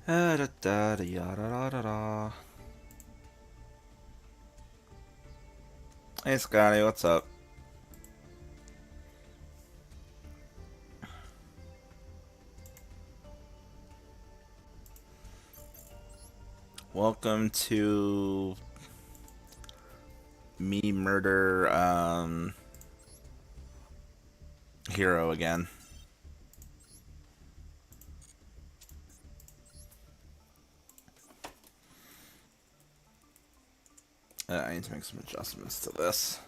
Da, da, da, ya, da, da, da, da. Hey Scotty, what's up? Welcome to me murder hero again. I need to make some adjustments to this.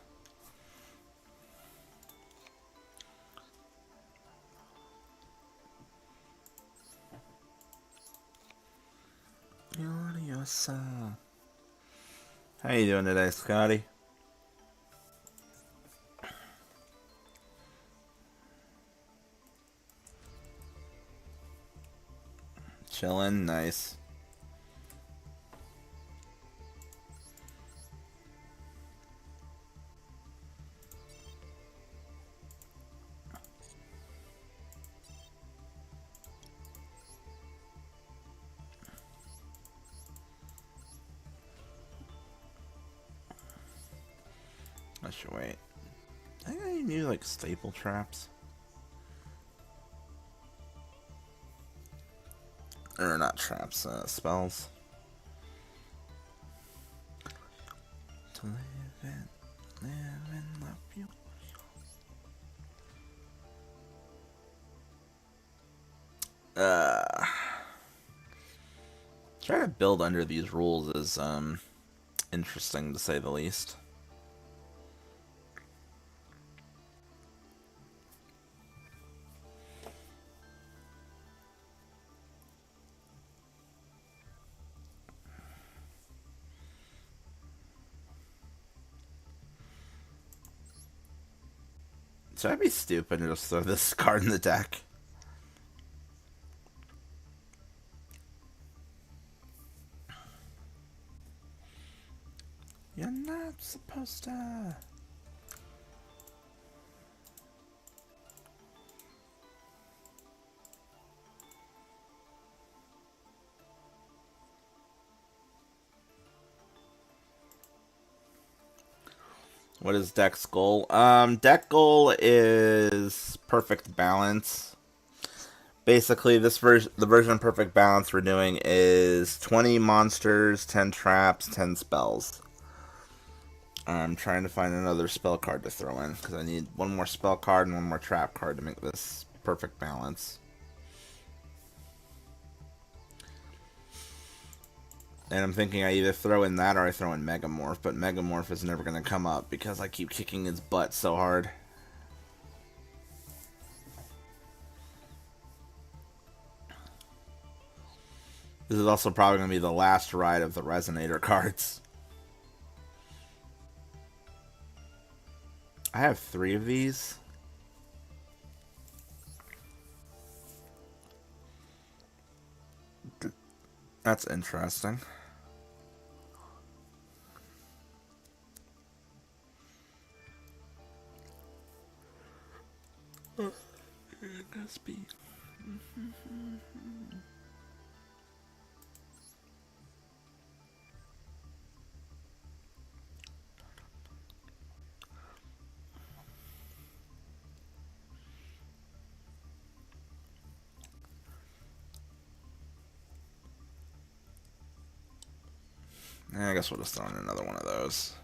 Yoriosa. How you doing today, Scotty? Chilling, nice. I should wait. I think I need like staple traps. Or not traps, spells. To live and love you. Trying to build under these rules is interesting to say the least. Should I be stupid and just throw this card in the deck? You're not supposed to. What is deck's goal? Deck goal is perfect balance. Basically, the version of perfect balance we're doing is 20 monsters, 10 traps, 10 spells. I'm trying to find another spell card to throw in because I need one more spell card and one more trap card to make this perfect balance. And I'm thinking I either throw in that or I throw in Megamorph, but Megamorph is never going to come up because I keep kicking his butt so hard. This is also probably going to be the last ride of the Resonator cards. I have 3 of these. That's interesting. It must be. I guess we'll just throw in another one of those.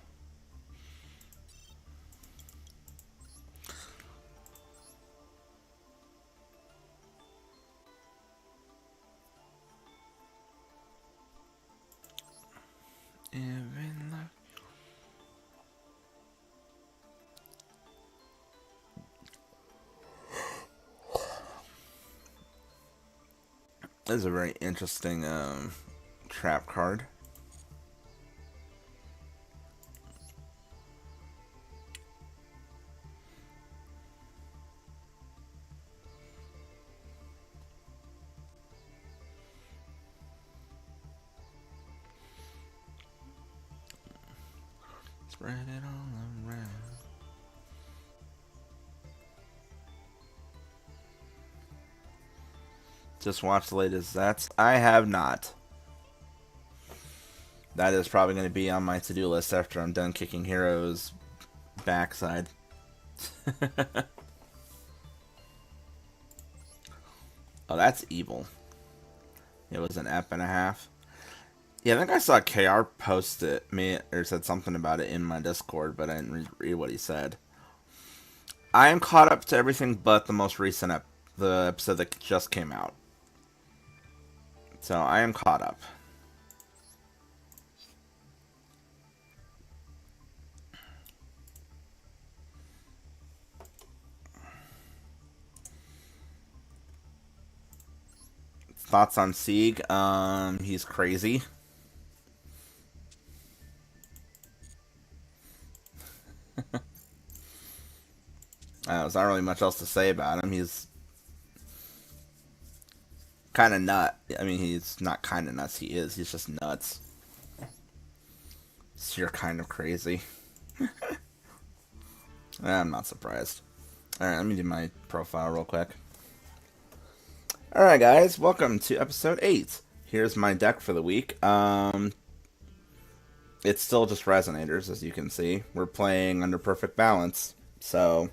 Even love. This is a very interesting trap card. Spread it all around. Just watched the latest Zets. I have not. That is probably going to be on my to-do list after I'm done kicking Hero's backside. Oh, that's evil. It was an ep and a half. Yeah, I think I saw KR post it, or said something about it in my Discord, but I didn't read what he said. I am caught up to everything but the most recent the episode that just came out. So I am caught up. Thoughts on Sieg? He's crazy. There's not really much else to say about him. He's kind of nut. I mean, he's not kind of nuts. He is. He's just nuts. So you're kind of crazy. I'm not surprised. Alright, let me do my profile real quick. Alright guys, welcome to episode 8. Here's my deck for the week. It's still just Resonators, as you can see. We're playing under perfect balance, so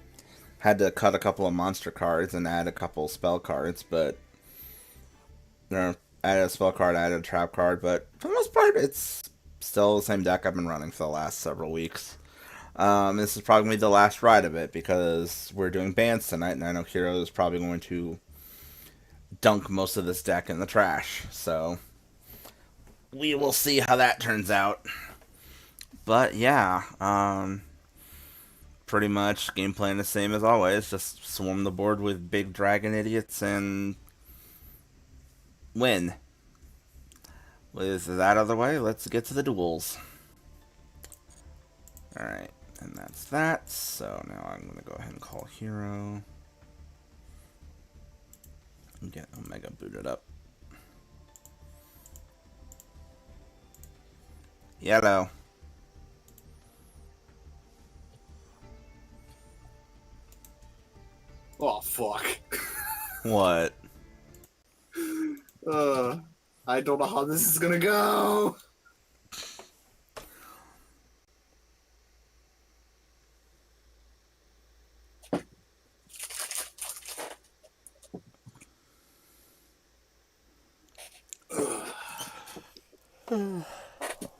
had to cut a couple of monster cards and add a couple spell cards, but added a spell card, added a trap card, but for the most part, it's still the same deck I've been running for the last several weeks. This is probably the last ride of it because we're doing bans tonight, and I know Hero is probably going to dunk most of this deck in the trash. So we will see how that turns out. But yeah, pretty much game plan the same as always. Just swarm the board with big dragon idiots and win. With that out of the way, let's get to the duels. Alright, and that's that. So now I'm going to go ahead and call Hero. And get Omega booted up. Yellow. Oh, fuck. What? I don't know how this is gonna go.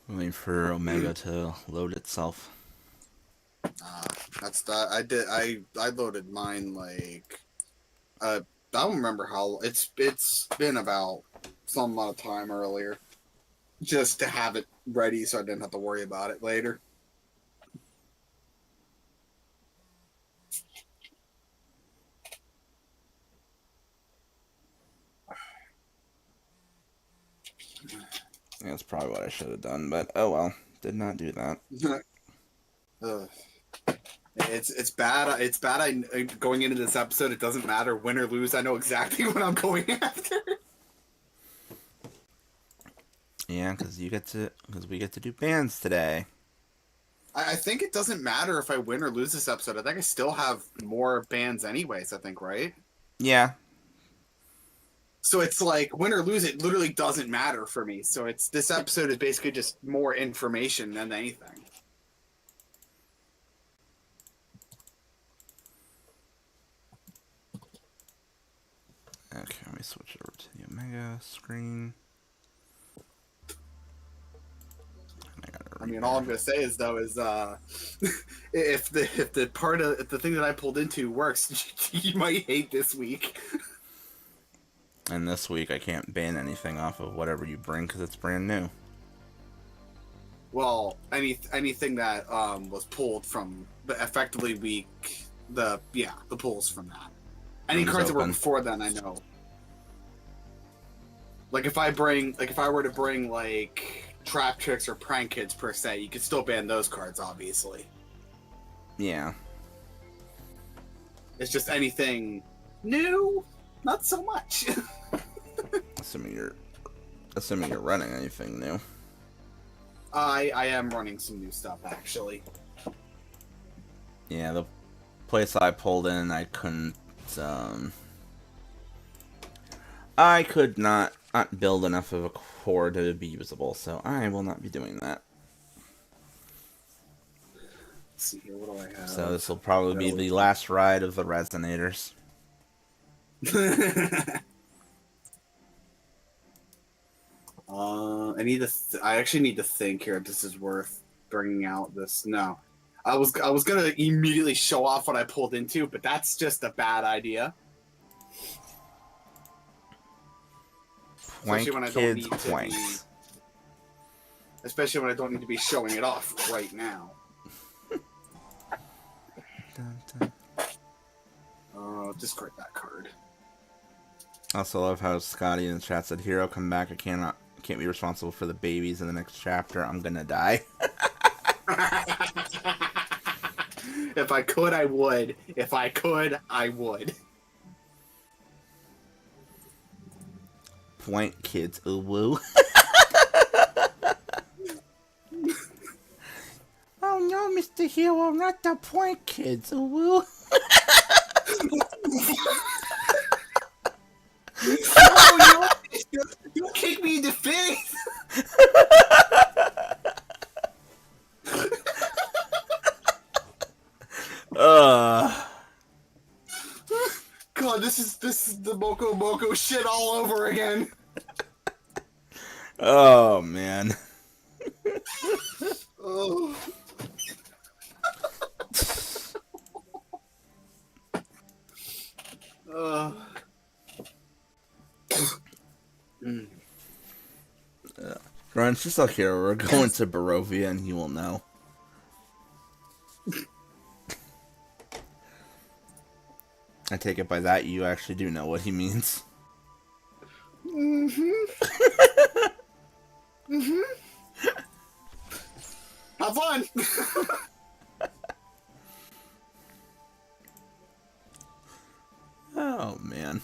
Waiting for Omega to load itself. That's that. I loaded mine like I don't remember how it's been about some amount of time earlier, just to have it ready so I didn't have to worry about it later. That's probably what I should have done, but oh well. Did not do that. It's bad. It's bad. Going into this episode, it doesn't matter win or lose. I know exactly what I'm going after. Yeah, because we get to do bans today. I think it doesn't matter if I win or lose this episode. I think I still have more bans anyways. I think, right? Yeah. So it's like win or lose, it literally doesn't matter for me. So it's this episode is basically just more information than anything. Okay, let me switch over to the Omega screen. I mean, all I'm gonna say is though is if the thing that I pulled into works, you might hate this week. And this week I can't ban anything off of whatever you bring because it's brand new. Well, anything that was pulled from effectively the pulls from that. Any cards that were before then, I know. Like if I were to bring like Trap Tricks or Prank Kids per se, you could still ban those cards, obviously. Yeah. It's just anything new, not so much. Assuming you're running anything new. I am running some new stuff actually. Yeah, the place I pulled in, I couldn't. I could not build enough of a core to be usable, so I will not be doing that. Let's see here. What do I So have? this will probably be Really? the last ride of the resonators. I need to. I actually need to think here. If this is worth bringing out. This no. I was gonna immediately show off what I pulled into, but that's just a bad idea. Especially Poink when I don't kids need to be. poinks. Especially when I don't need to be showing it off right now. Dun, dun. Discard that card. I also love how Scotty in the chat said, "Hero, come back. I can't be responsible for the babies in the next chapter. I'm gonna die." If I could, I would. If I could, I would. Point kids, ooh woo. Oh no, Mr. Hero, not the point kids, ooh woo. Oh, you kick me in the face. God, this is the Moko Moko shit all over again. Oh man. Oh. Grunge, just look here. We're going to Barovia, and you will know. I take it by that you actually do know what he means. Have fun. Oh man.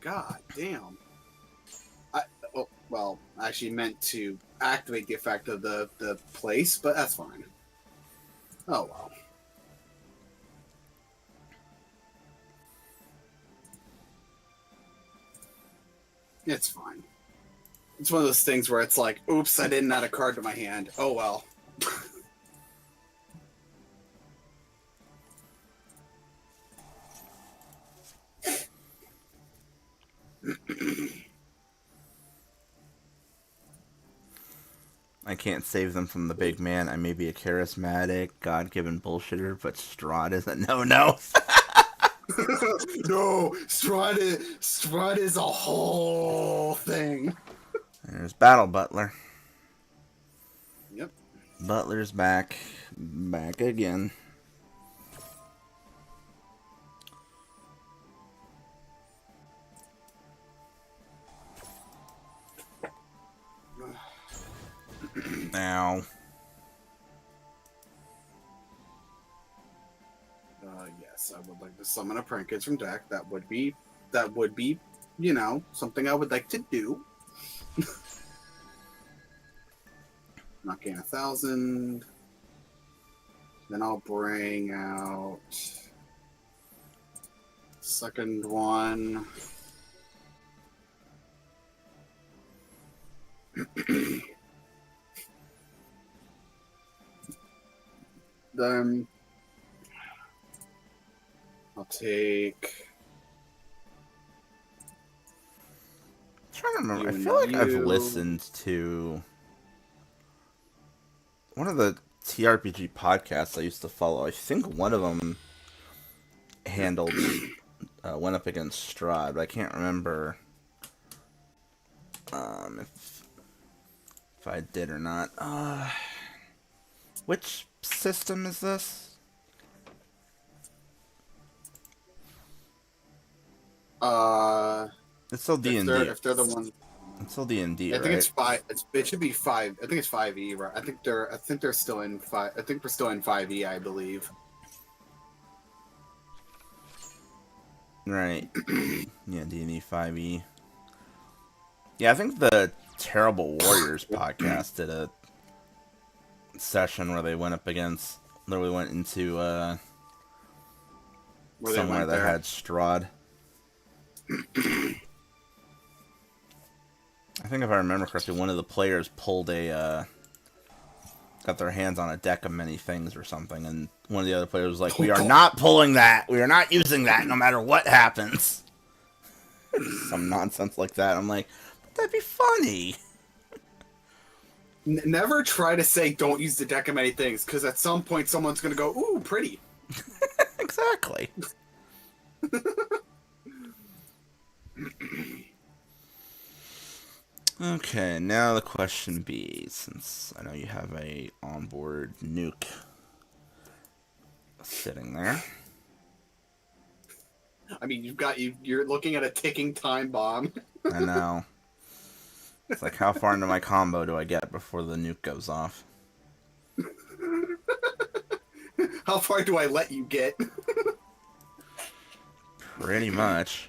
God damn. Well, I actually meant to activate the effect of the place, but that's fine. Oh well. It's fine. It's one of those things where it's like, oops, I didn't add a card to my hand. Oh well. I can't save them from the big man. I may be a charismatic, God-given bullshitter, but Strahd is a no-no. No, Strahd is a whole thing. There's Battle Butler. Yep. Butler's back again. Now. Yes, I would like to summon a Prankins from deck. That would be, you know, something I would like to do. Not gain 1,000. Then I'll bring out second one. Then I'll take. I'm trying to remember. I You feel like and I've you. listened to one of the TRPG podcasts I used to follow. I think one of them handled went up against Strahd, but I can't remember if I did or not. Which system is this? It's still D&D. If they're the one, It's still D&D, I think right? it's 5. It should be 5. I think it's 5e, right? I think they're still in 5. I think we're still in 5e, I believe. Right. Yeah, D&D 5e. Yeah, I think the Terrible Warriors podcast did a session where they went up against, where we went into where they somewhere went that there. had Strahd. I think if I remember correctly, one of the players pulled got their hands on a deck of many things or something, and one of the other players was like, "We are not pulling that. We are not using that, no matter what happens." Some nonsense like that. I'm like, but that'd be funny. Never try to say don't use the deck of many things, because at some point someone's going to go, ooh, pretty. Exactly. Okay, now the question B, since I know you have a onboard nuke sitting there. I mean, you're looking at a ticking time bomb. I know. It's like, how far into my combo do I get before the nuke goes off? How far do I let you get? Pretty much.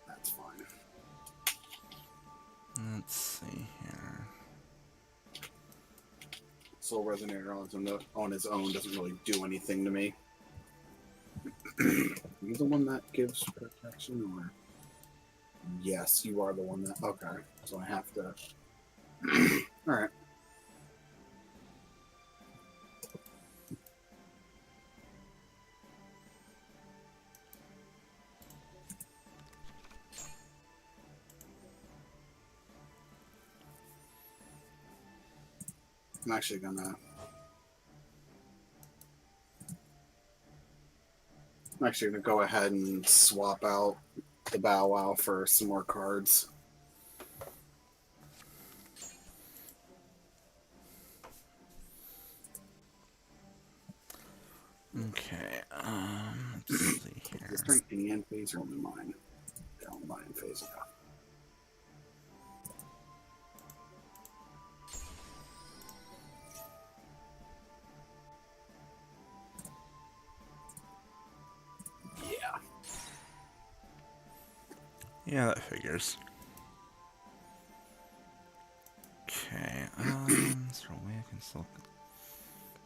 That's fine. Let's see here. Soul Resonator on his own doesn't really do anything to me. You the one that gives protection, or? Yes, you are the one that. Okay, so I have to. All right. I'm actually gonna. Go ahead and swap out the Bow Wow for some more cards. Okay, let's see here. Is this turn and phase or only mine? Yeah, only mine phase. Yeah. Yeah. Yeah, that figures. Okay, is there a way I can still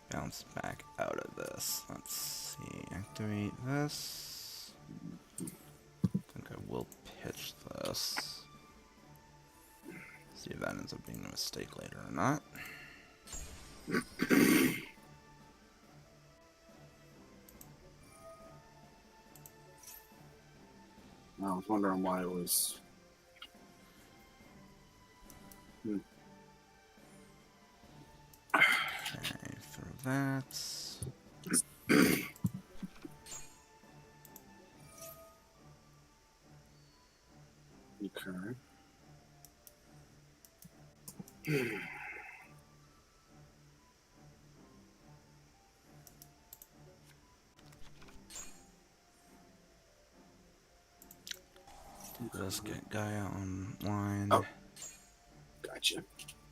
bounce back out of this? Let's see. Activate this. I think I will pitch this. See if that ends up being a mistake later or not. I was wondering why it was. Okay, throw that. Okay. Just get Gaia online. Oh, gotcha.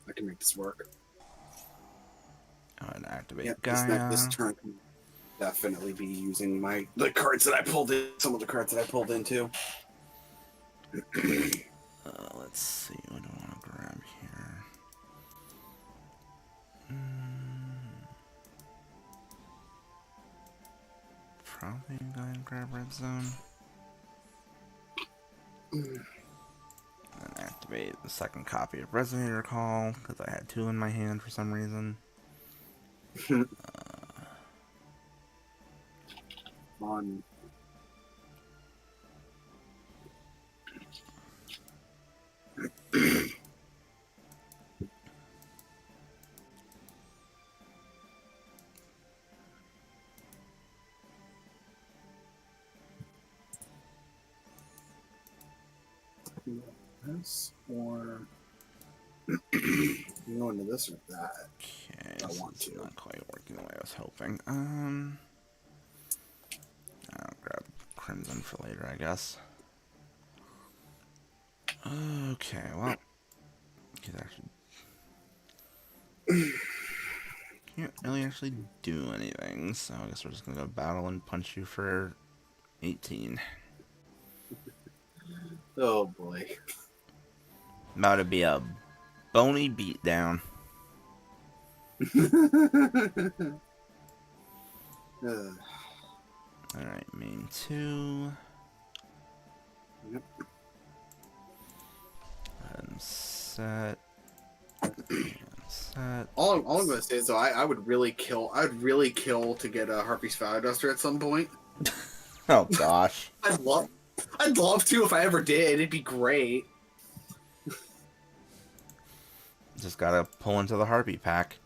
I can make this work. Go ahead and activate Yep, Gaia. this turn can definitely be using the cards that I pulled in. Some of the cards that I pulled into. Let's see. What do I want to grab here? Probably go ahead and grab Red Zone. And activate the second copy of Resonator Call, because I had two in my hand for some reason. On. This or you go into this or that. Okay, I this want is to. not quite working the way I was hoping. I'll grab Crimson for later, I guess. Okay, well, can't really actually do anything, so I guess we're just gonna go battle and punch you for 18. Oh boy. About to be a bony beatdown. Ugh. Alright, main 2. Yep. And set. And set. All I'm gonna say is though, I would really kill. I would really kill to get a Harpy's Fire Duster at some point. Oh gosh. I'd love to if I ever did. It'd be great. Just gotta pull into the Harpy pack.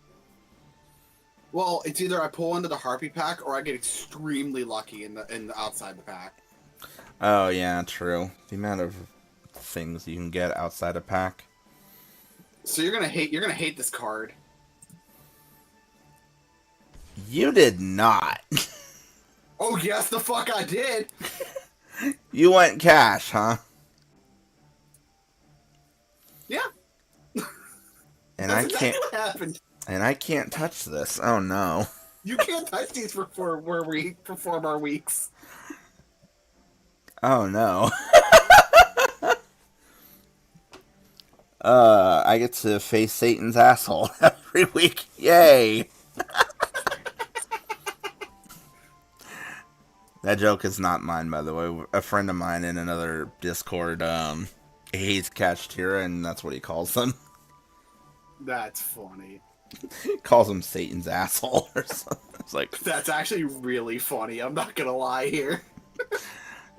Well, it's either I pull into the Harpy pack or I get extremely lucky in the outside the pack. Oh yeah, true. The amount of things you can get outside a pack. So you're gonna hate this card. You did not. Oh yes, the fuck I did. You went cash, huh? Yeah. And That's I exactly can't. what happened. And I can't touch this. Oh no. You can't touch these for 4 more weeks. Oh no. I get to face Satan's asshole every week. Yay. That joke is not mine, by the way. A friend of mine in another Discord, he's Kashtira, and that's what he calls them. That's funny. He calls him Satan's asshole or something. It's like, That's actually really funny. I'm not gonna lie here.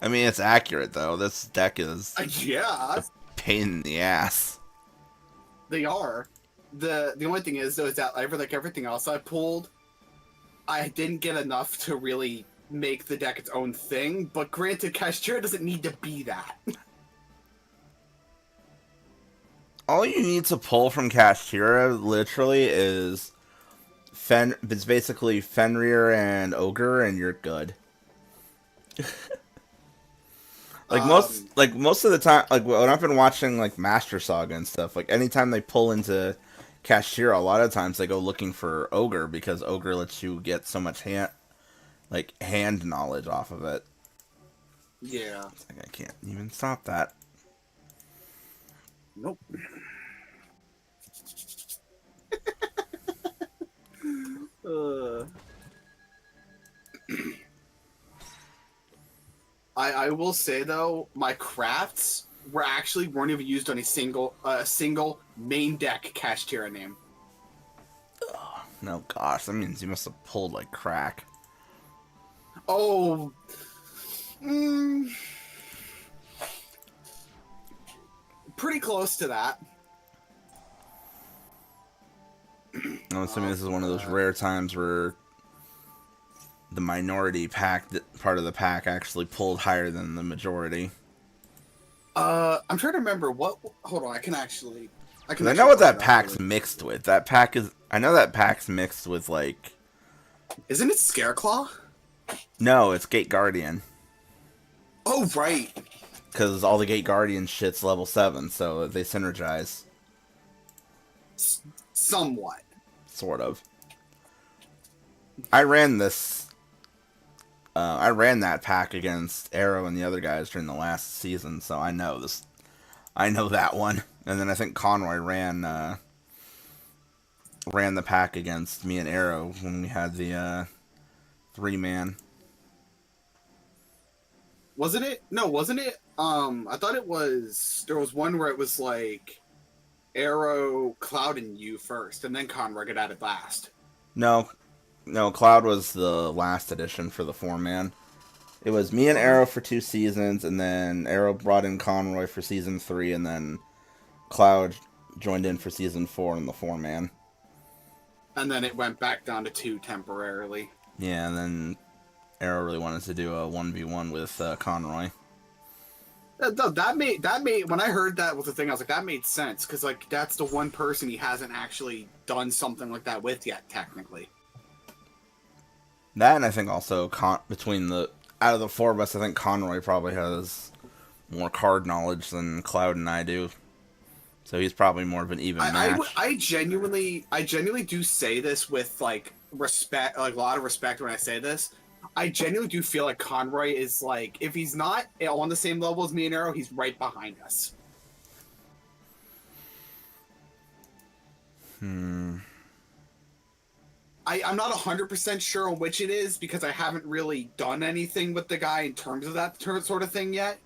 I mean, it's accurate though. This deck is Yeah, a pain in the ass. they are. The only thing is though is that everything else I pulled, I didn't get enough to really make the deck its own thing. But granted, Kashtira doesn't need to be that. All you need to pull from Kashtira literally is it's basically Fenrir and Ogre, and you're good. Most of the time, like when I've been watching like Master Saga and stuff, like anytime they pull into Kashtira, a lot of times they go looking for Ogre because Ogre lets you get so much hand knowledge off of it. Yeah. It's like I can't even stop that. Nope. I will say though, my crafts weren't even used on a single main deck Kashtira name. No, gosh, that means you must have pulled like crack. Oh, pretty close to that. I'm assuming this is one of those rare times where the minority pack, part of the pack, actually pulled higher than the majority. I'm trying to remember what. Hold on, I can actually. I know what that pack's mixed with. That pack is. I know that pack's mixed with like. Isn't it Scareclaw? No, it's Gate Guardian. Oh right. Because all the Gate Guardian shit's level 7, so they synergize. Somewhat. Sort of. I ran this. I ran that pack against Arrow and the other guys during the last season, so I know this. I know that one. And then I think Conroy ran the pack against me and Arrow when we had the 3-man. Wasn't it? No, wasn't it? I thought it was. There was one where it was like Arrow, Cloud, and you first, and then Conroy got added last. No, Cloud was the last edition for the 4-man. It was me and Arrow for 2 seasons, and then Arrow brought in Conroy for season 3, and then Cloud joined in for season 4 in the 4-man. And then it went back down to 2 temporarily. Yeah, and then Arrow really wanted to do a 1v1 with Conroy. That made when I heard that was the thing, I was like, that made sense, because like that's the one person he hasn't actually done something like that with yet, technically. That, and I think also between out of the 4 of us, I think Conroy probably has more card knowledge than Cloud and I do. So he's probably more of an even match. I genuinely do say this with like respect, like a lot of respect when I say this. I genuinely do feel like Conroy is like, if he's not on the same level as me and Arrow, he's right behind us. I'm not 100% sure on which it is because I haven't really done anything with the guy in terms of that sort of thing yet.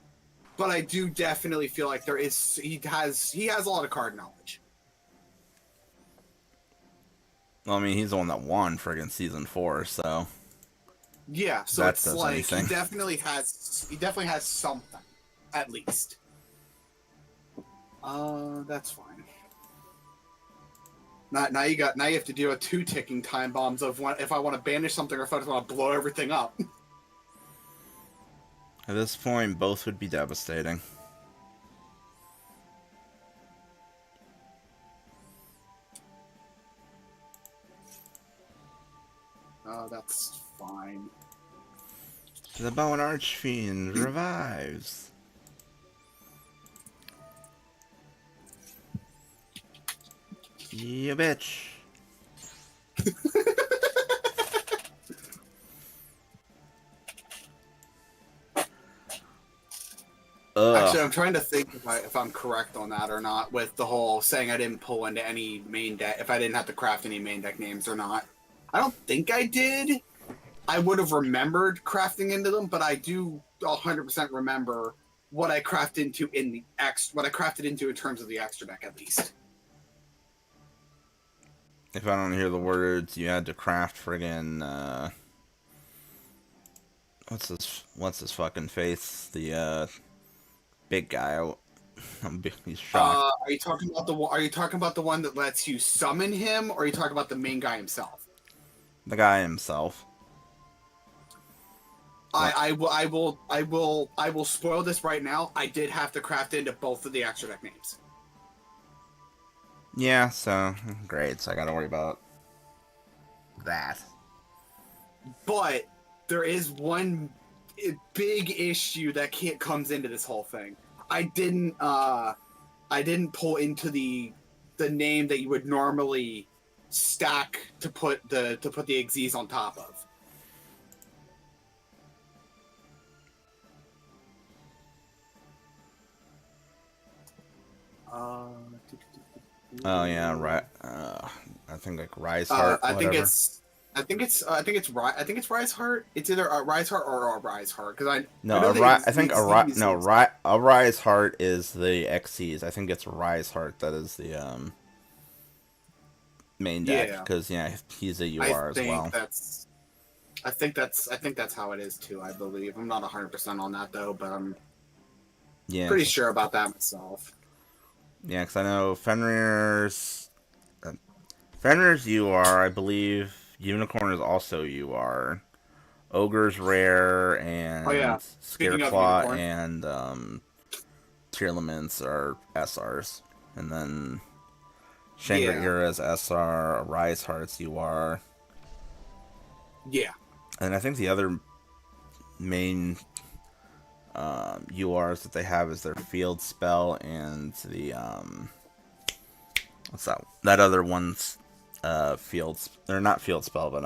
But I do definitely feel like he has a lot of card knowledge. Well, I mean, he's the one that won friggin' season 4, so Yeah, so that it's does like anything. he definitely has something, at least. That's fine. Now you have to deal with 2 ticking time bombs of if I want to banish something or if I just want to blow everything up. At this point, both would be devastating. That's fine. The Bowen Archfiend revives. You bitch. Actually, Ugh. I'm trying to think if I'm correct on that or not with the whole saying I didn't pull into any main deck, if I didn't have to craft any main deck names or not. I don't think I did. I would have remembered crafting into them, but I do 100% remember what I crafted into in terms of the extra deck at least. If I don't hear the words, you had to craft friggin' what's his fucking face? The big guy. He's shocked. Are you talking about the one that lets you summon him, or are you talking about the main guy himself? The guy himself. I will spoil this right now. I did have to craft into both of the extra deck names. Yeah, so great. So I gotta worry about that. But there is one big issue that comes into this whole thing. I didn't pull into the name that you would normally stack to put the Xyz on top of. Oh yeah, right. I think like Rise Heart. I think whatever. it's Rise Heart. It's either a Rise Heart or a Rise Heart because I No, know I think a Rise Heart is the XCs. I think it's Rise Heart that is the main deck because yeah, he's a UR as well. I think that's how it is too. I believe I'm not 100% on that though, but I'm pretty sure about that myself. Yeah, because I know Fenrir's UR. I believe Unicorn is also UR. Ogre's rare and Scareclaw and Tearlaments are SRs, and then Shangri-Ira's SR, Rise Heart's UR. Yeah. And I think the other main URs that they have is their Field Spell and the what's that? That other one's Fields. They're not Field Spell, but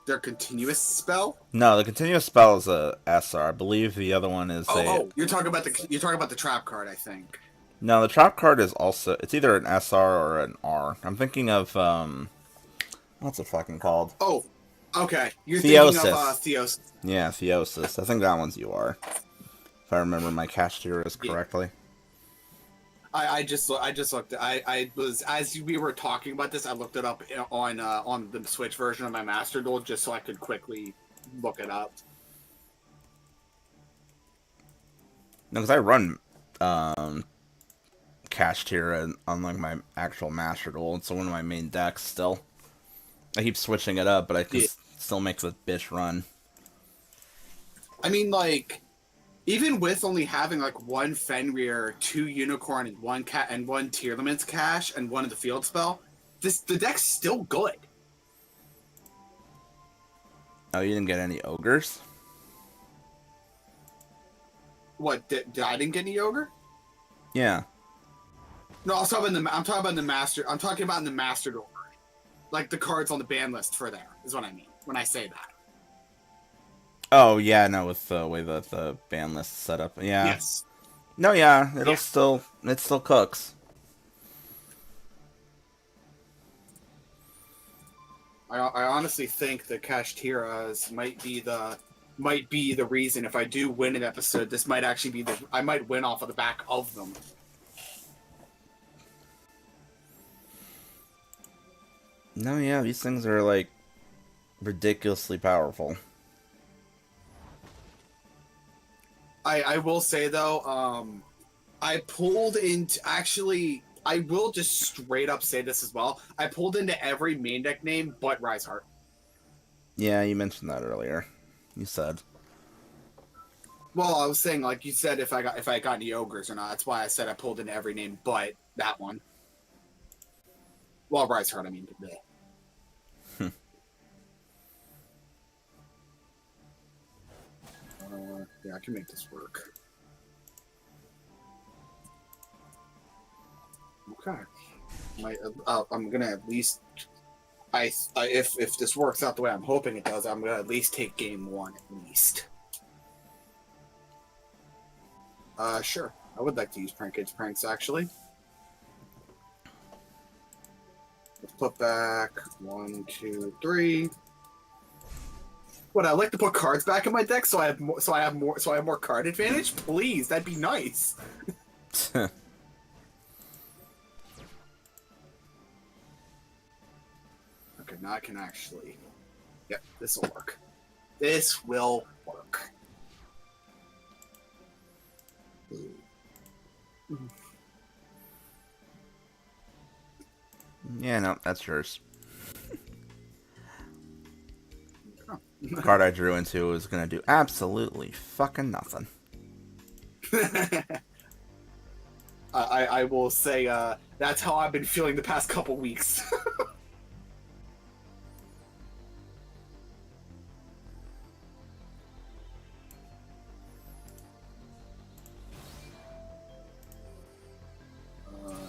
their Continuous Spell. No, the Continuous Spell is a SR. I believe the other one is you're talking about the trap card, I think. No, the trap card is also it's either an SR or an R. I'm thinking of what's it fucking called? Oh, okay. You're Theosis. thinking of Theosis. Yeah, Theosis. I think that one's UR. If I remember my Cashtira correctly. I just looked. I was as we were talking about this. I looked it up on the Switch version of my Master Duel just so I could quickly look it up. No, because I run Cashtira on like my actual Master Duel. It's one of my main decks still. I keep switching it up, but I can still make the bitch run. I mean, like, even with only having like one Fenrir, 2 Unicorn, and one Tearlaments Cache, and one of the Field Spell, the deck's still good. Oh, you didn't get any ogres? What? Did I didn't get any ogre? Yeah. No, I'm talking about the Master. I'm talking about in the Master Duel. Like the cards on the ban list for there is what I mean when I say that. Oh yeah, no, with the way that the ban list is set up. Yeah. Yes. No, yeah, Yeah. it still cooks. I honestly think the Kashtiras might be the reason if I do win an episode, this might actually be I might win off of the back of them. No, yeah, these things are like ridiculously powerful. I will say though, I pulled into actually. I will just straight up say this as well. I pulled into every main deck name but Riseheart. Yeah, you mentioned that earlier. You said. Well, I was saying like you said if I got any ogres or not. That's why I said I pulled into every name but that one. Well, Riseheart, I mean. Yeah, I can make this work. Okay. I'm gonna at least. If this works out the way I'm hoping it does, I'm gonna at least take game one at least. Sure. I would like to use Prank Kids Pranks actually. Let's put back 1, 2, 3. Would I like to put cards back in my deck so I have more? So I have more card advantage. Please, that'd be nice. Okay, now I can actually. Yep, this will work. This will work. Yeah, no, that's yours. The card I drew into is gonna do absolutely fucking nothing. I will say that's how I've been feeling the past couple weeks.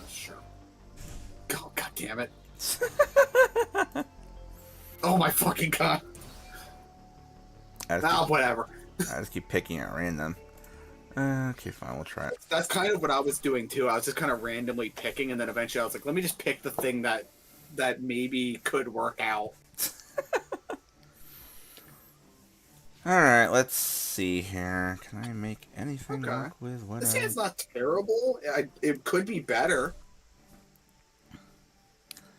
Sure. Oh, god damn it. Oh my fucking god. Whatever. I just keep picking at random. Okay, fine, we'll try it. That's kind of what I was doing too. I was just kind of randomly picking, and then eventually I was like, let me just pick the thing that maybe could work out. Alright, let's see here. Can I make anything work with what This hand's not terrible. It could be better.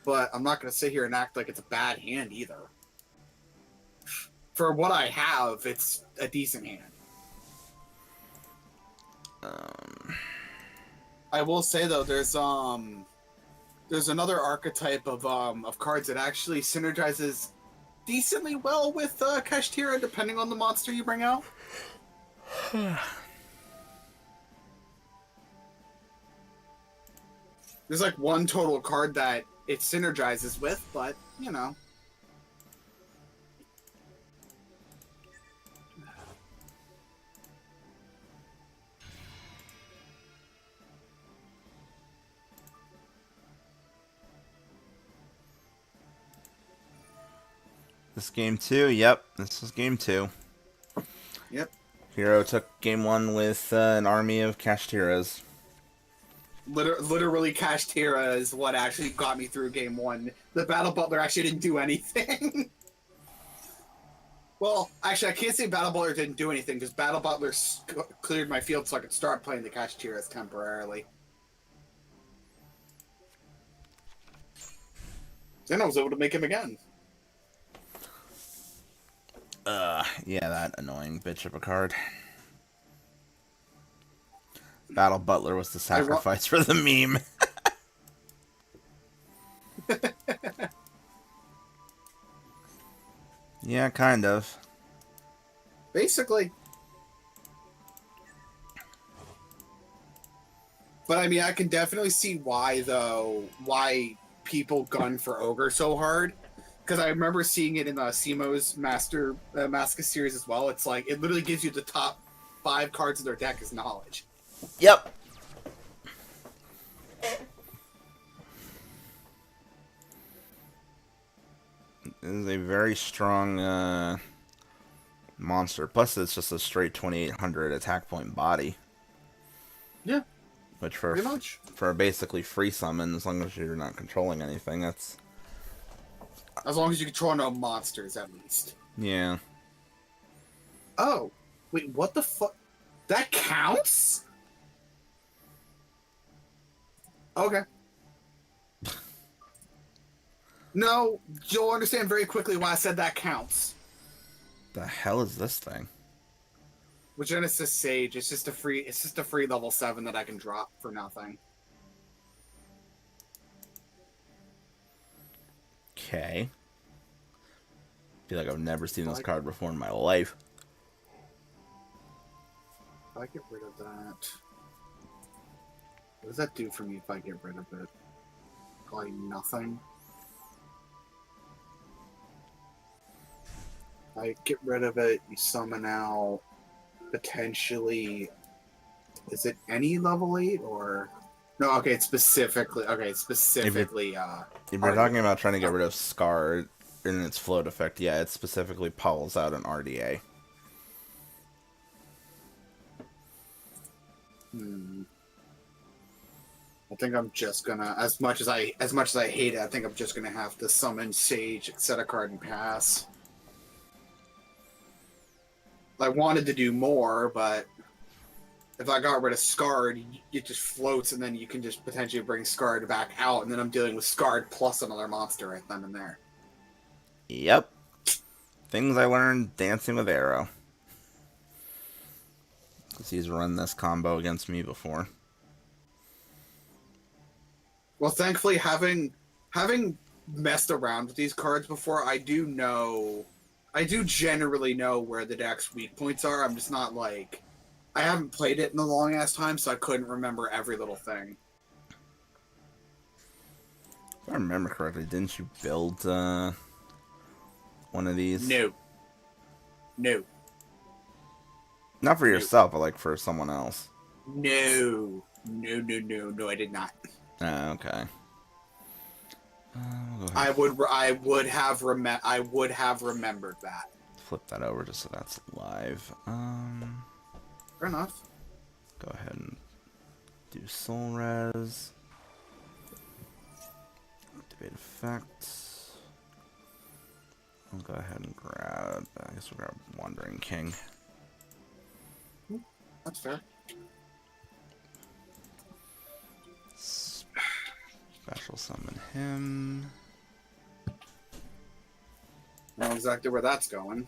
But I'm not going to sit here and act like it's a bad hand either. For what I have, it's a decent hand. I will say though, there's another archetype of cards that actually synergizes decently well with Kashtira, depending on the monster you bring out. There's like one total card that it synergizes with, but you know. This game 2? Yep, this is game 2. Yep. Hero took game 1 with an army of Kashtiras. Literally, Kashtira is what actually got me through game 1. The Battle Butler actually didn't do anything. Well, actually, I can't say Battle Butler didn't do anything, because Battle Butler cleared my field so I could start playing the Kashtiras temporarily. Then I was able to make him again. Yeah, that annoying bitch of a card. Battle Butler was the sacrifice for the meme. Yeah, kind of. Basically. But I mean, I can definitely see why people gun for Ogre so hard. Because I remember seeing it in Simo's Master Masca series as well. It's like, it literally gives you the top 5 cards of their deck as knowledge. Yep. This is a very strong monster. Plus, it's just a straight 2800 attack point body. Yeah, Which pretty much. for a basically free summon, as long as you're not controlling anything, that's... As long as you control no monsters, at least. Yeah. Oh, wait, what the fuck? That counts? Okay. No, you'll understand very quickly why I said that counts. The hell is this thing? With Genesis Sage, it's just a free level 7 that I can drop for nothing. Okay. Feel like I've never seen this card before in my life. If I get rid of that, what does that do for me if I get rid of it? Probably nothing. If I get rid of it, you summon out potentially. Is it any level 8 or no? Okay, it's specifically specifically. If you're talking about trying to get rid of Scar in its float effect, yeah, it specifically pulls out an RDA. I think I'm just gonna, as much as I hate it, I think I'm just gonna have to summon Sage, set a card, and pass. I wanted to do more, but if I got rid of Scarred, it just floats, and then you can just potentially bring Scarred back out, and then I'm dealing with Scarred plus another monster right then and there. Yep. Things I learned dancing with Arrow. Because he's run this combo against me before. Well, thankfully, having messed around with these cards before, I do generally know where the deck's weak points are. I'm just not like, I haven't played it in a long ass time, so I couldn't remember every little thing. If I remember correctly, didn't you build one of these? No. Not for yourself, but like for someone else. No, I did not. Okay. I would have remembered that. Flip that over just so that's live. Fair enough. Go ahead and do Soul Res. Activate effects. I'll go ahead and grab. I guess we'll grab Wandering King. That's fair. Special summon him. I know exactly where that's going.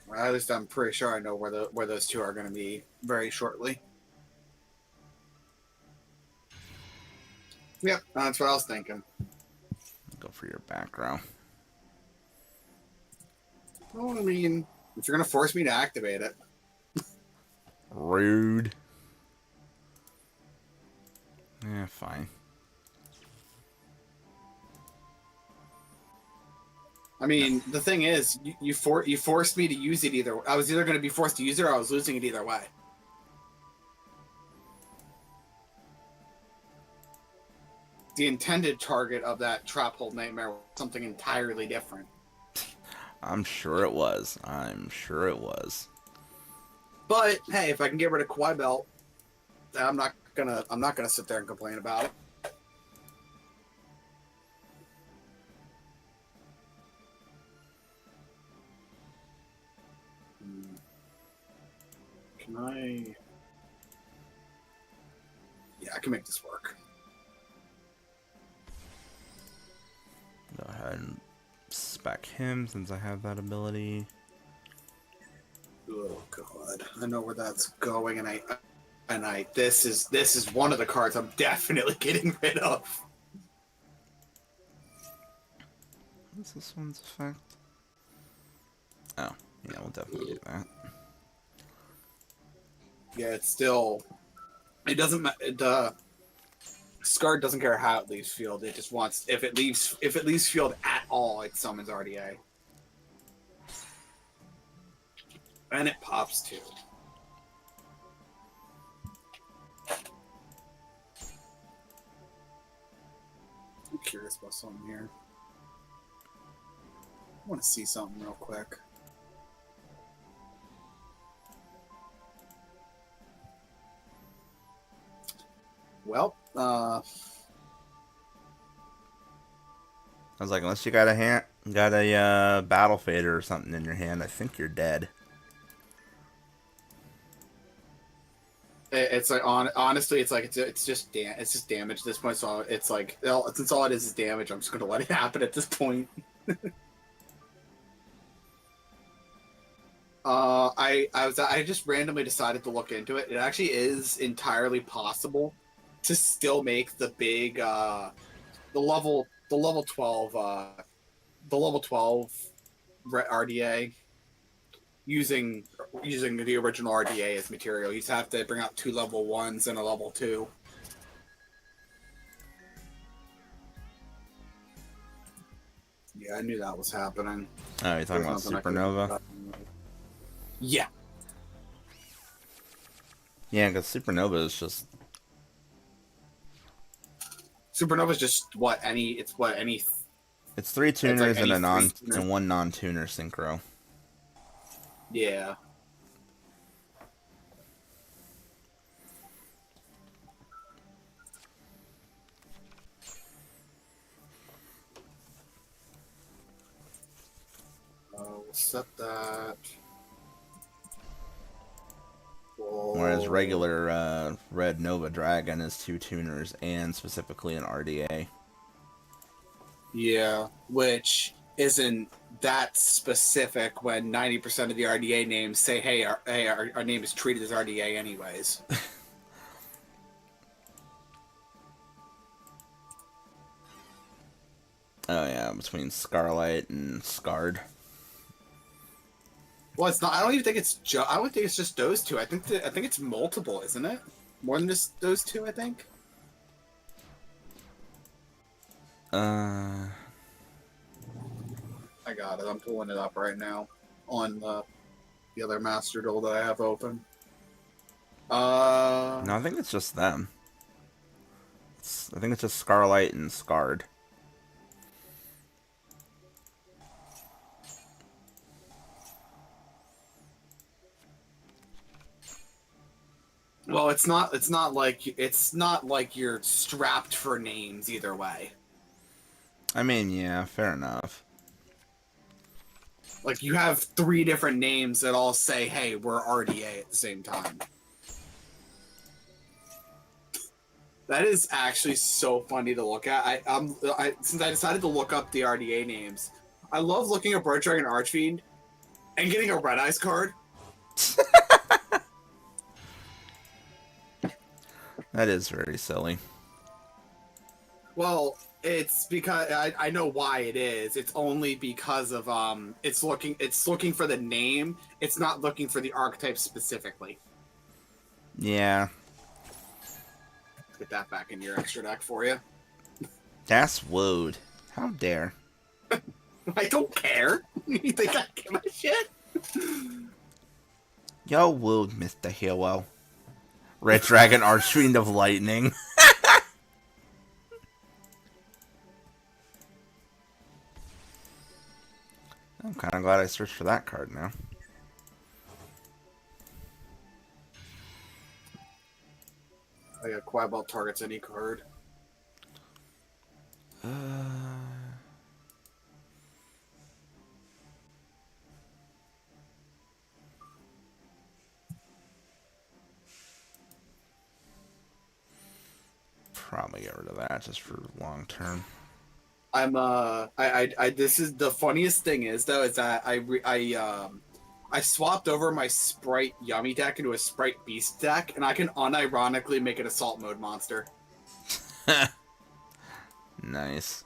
Well, at least I'm pretty sure I know where those two are going to be very shortly. Yep, that's what I was thinking. Go for your back row. Well, I mean, if you're going to force me to activate it. Rude. Yeah, fine. I mean, the thing is, you forced me to use it either. I was either going to be forced to use it or I was losing it either way. The intended target of that trap hole nightmare was something entirely different. I'm sure it was. But hey, if I can get rid of Kawhi Belt, I'm not gonna sit there and complain about it. Can I? Yeah, I can make this work. Go ahead and spec him since I have that ability. Oh god, I know where that's going, and this is one of the cards I'm definitely getting rid of. What's this one's effect? Oh, yeah, we'll definitely do that. Yeah, it's still. It doesn't matter. Scar doesn't care how it leaves field. It just wants if it leaves field at all, it summons RDA, and it pops too. curious about something here. I want to see something real quick. Well, I was like, unless you got a battle fader or something in your hand, I think you're dead. it's like honestly, it's like it's just damage at this point. So it's like since all it is damage, I'm just gonna let it happen at this point. I just randomly decided to look into it. It actually is entirely possible to still make the big the level 12 RDA using the original RDA as material. You just have to bring out 2 level 1s and a level 2. Yeah, I knew that was happening. Oh, you're talking about Supernova? Yeah. Yeah, because Supernova is just... Supernova is just any... It's 3 tuners like and one non-tuner synchro. Yeah. We'll set that. Whereas regular Red Nova Dragon is 2 tuners and specifically an RDA. Yeah, which isn't that specific when 90% of the RDA names say, hey, our name is treated as RDA anyways. Oh yeah, between Scarlight and Scarred. Well, it's not. I don't even think it's. I don't think it's just those two. I think it's multiple, isn't it? More than just those two, I think. Uh. I got it. I'm pulling it up right now on the other master duel that I have open. No, I think it's just them. I think it's just Scarlight and Scarred. Well, it's not like you're strapped for names either way. I mean, yeah, fair enough. Like you have 3 different names that all say, "Hey, we're RDA" at the same time. That is actually so funny to look at. Since I decided to look up the RDA names, I love looking at Bird Dragon Archfiend and getting a Red Eyes card. That is very silly. Well, it's because I know why it is. It's only because of it's looking for the name. It's not looking for the archetype specifically. Yeah. Let's get that back in your extra deck for you. That's wooed. How dare. I don't care. You think I give a shit? Yo wooed, Mr. Hero. Red Dragon Archfiend of Lightning. I'm kind of glad I searched for that card now. I got Quibalt targets any card. Probably get rid of that just for long term. This is the funniest thing is though is that I swapped over my Sprite Yummy deck into a Sprite Beast deck, and I can unironically make an Assault Mode monster. Nice.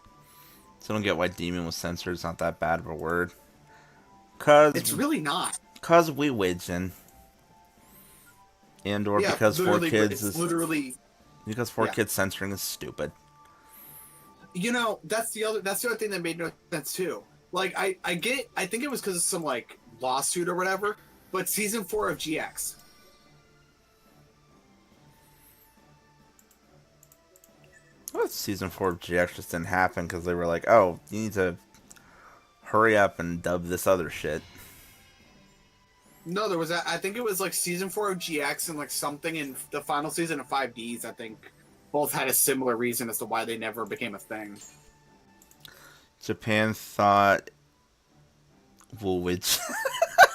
So I don't get why Demon with Censor is not that bad of a word. Cause it's really not. Cause we widgeon. And or because 4Kids is literally because 4Kids censoring is stupid. You know, that's the other thing that made no sense too. Like I think it was because of some like lawsuit or whatever, but season 4 of GX. Well, season 4 of GX just didn't happen because they were like, oh, you need to hurry up and dub this other shit. No, there was. I think it was like season 4 of GX and like something in the final season of 5Ds. I think both had a similar reason as to why they never became a thing. Japan thought Woolwich.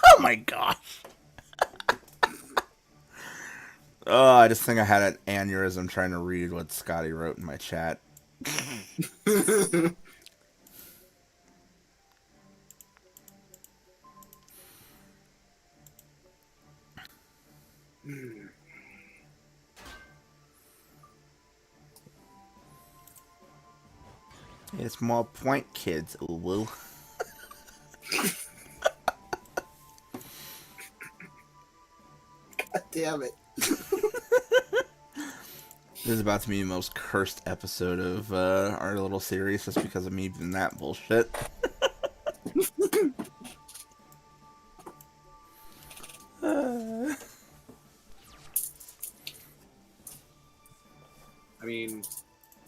Oh my gosh. Oh, I just think I had an aneurysm trying to read what Scotty wrote in my chat. It's more point, kids. Ooh. God damn it. This is about to be the most cursed episode of our little series just because of me doing that bullshit. I mean,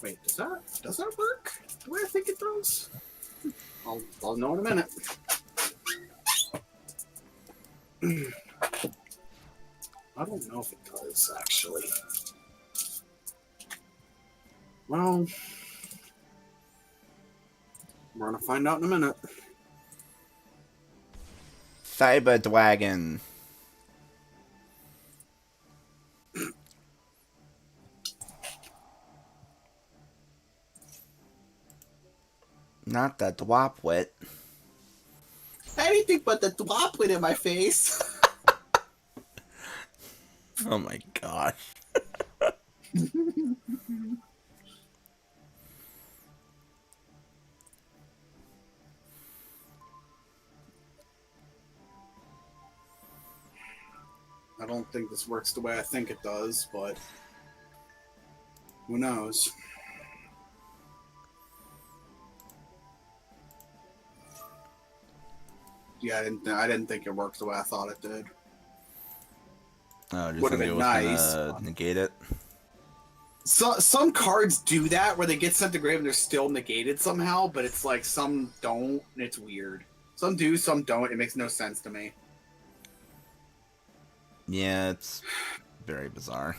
wait, does that work the way I think it does? I'll know in a minute. I don't know if it does, actually. Well, we're gonna find out in a minute. Cyber Dragon. Not the droplet. Anything but the droplet in my face. Oh my gosh. I don't think this works the way I think it does, but who knows? Yeah, I didn't think it worked the way I thought it did. Oh, just Would've think it been was nice. gonna negate it. So some cards do that where they get sent to grave and they're still negated somehow, but it's like some don't, and it's weird. Some do, some don't. It makes no sense to me. Yeah, it's very bizarre.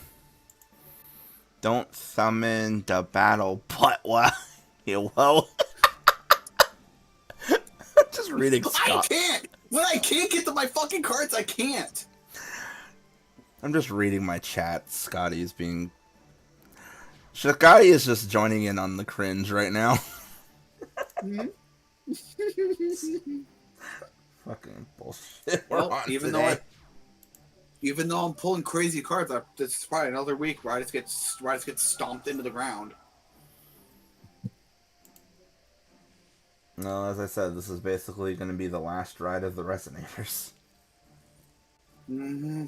Don't summon the battle, but what? Whoa. Just reading Scott. I can't! When I can't get to my fucking cards, I can't! I'm just reading my chat. Scotty's being... Scotty is just joining in on the cringe right now. Mm-hmm. Fucking bullshit. Well, even though I'm pulling crazy cards, this is probably another week where I just get stomped into the ground. No, as I said, this is basically going to be the last ride of the Resonators. Mm-hmm.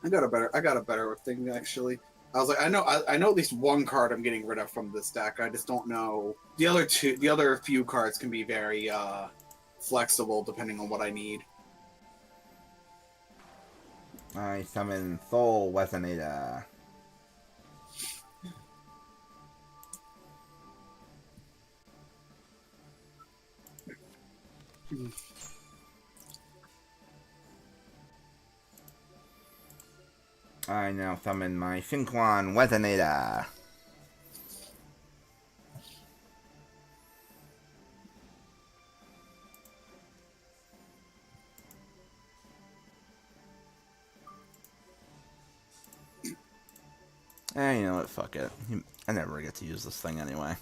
I got a better thing actually. I was like, I know at least one card I'm getting rid of from this deck. I just don't know the other few cards can be very flexible depending on what I need. I summon Soul Resonator. I now summon my Synchron Resonator. You know what? Fuck it. I never get to use this thing anyway.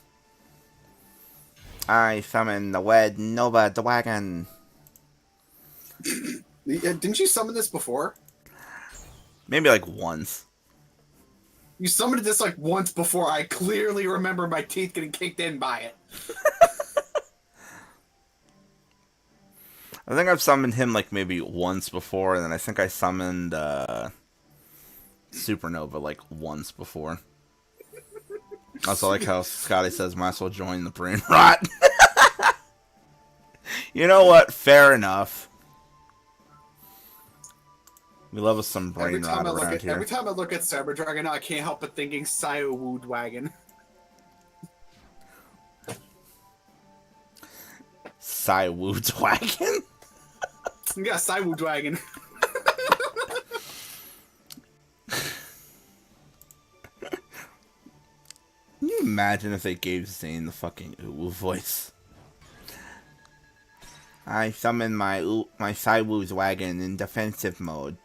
I summon the Red Nova Dragon. Didn't you summon this before? Maybe like once. You summoned this like once before. I clearly remember my teeth getting kicked in by it. I think I've summoned him like maybe once before, and then I think I summoned Supernova like once before. Also like how Scotty says might as well join the brain rot. You know what? Fair enough. We love us some brain rot around here. Every time I look at Cyber Dragon, I can't help but thinking Wood Wagon. Wood's wagon? Yeah, Wood Wagon. Can you imagine if they gave Zane the fucking Uwu voice? I summon my Wood's wagon in defensive mode.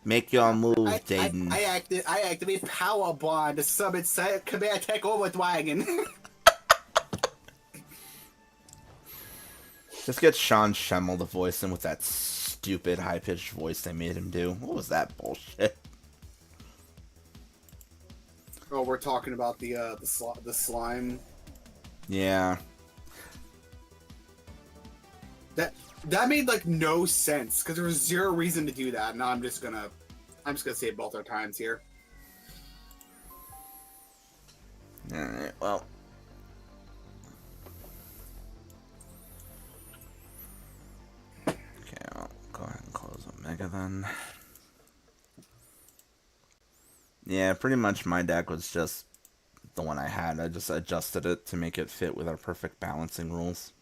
Make your move, Jaden. I activate Power Bond to summon Command Tech over Wagon. Just get Sean Schemmel to voice him with that stupid high-pitched voice they made him do. What was that bullshit? Oh, we're talking about the slime. Yeah. That made like no sense because there was zero reason to do that. Now I'm just gonna say it both our times here. All right. Well. Okay, I'll go ahead and close Omega then. Yeah, pretty much my deck was just the one I had. I just adjusted it to make it fit with our perfect balancing rules.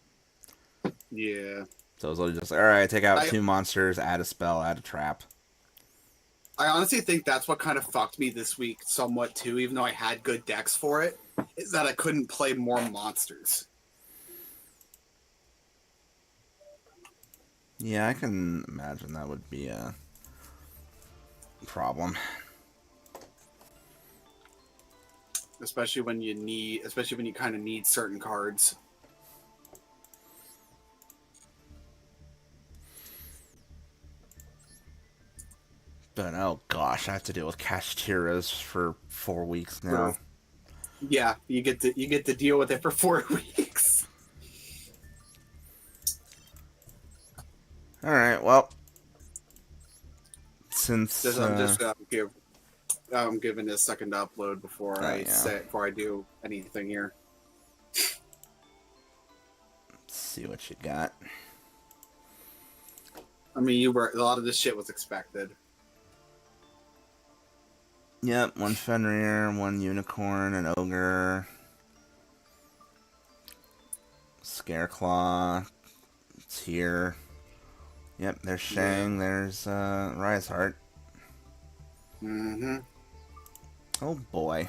Yeah. So it was literally just, alright, take out 2 monsters, add a spell, add a trap. I honestly think that's what kind of fucked me this week somewhat too, even though I had good decks for it, is that I couldn't play more monsters. Yeah, I can imagine that would be a problem. Especially when you kind of need certain cards. But oh gosh, I have to deal with Kashtira's for 4 weeks now. Yeah, you get to deal with it for 4 weeks. All right, well, since I'm giving it a second to upload before before I do anything here. Let's see what you got. I mean, a lot of this shit was expected. Yep, 1 Fenrir, 1 Unicorn, an Ogre, Scareclaw, it's here. Yep, there's Shang, there's Riseheart. Mm-hmm. Oh boy.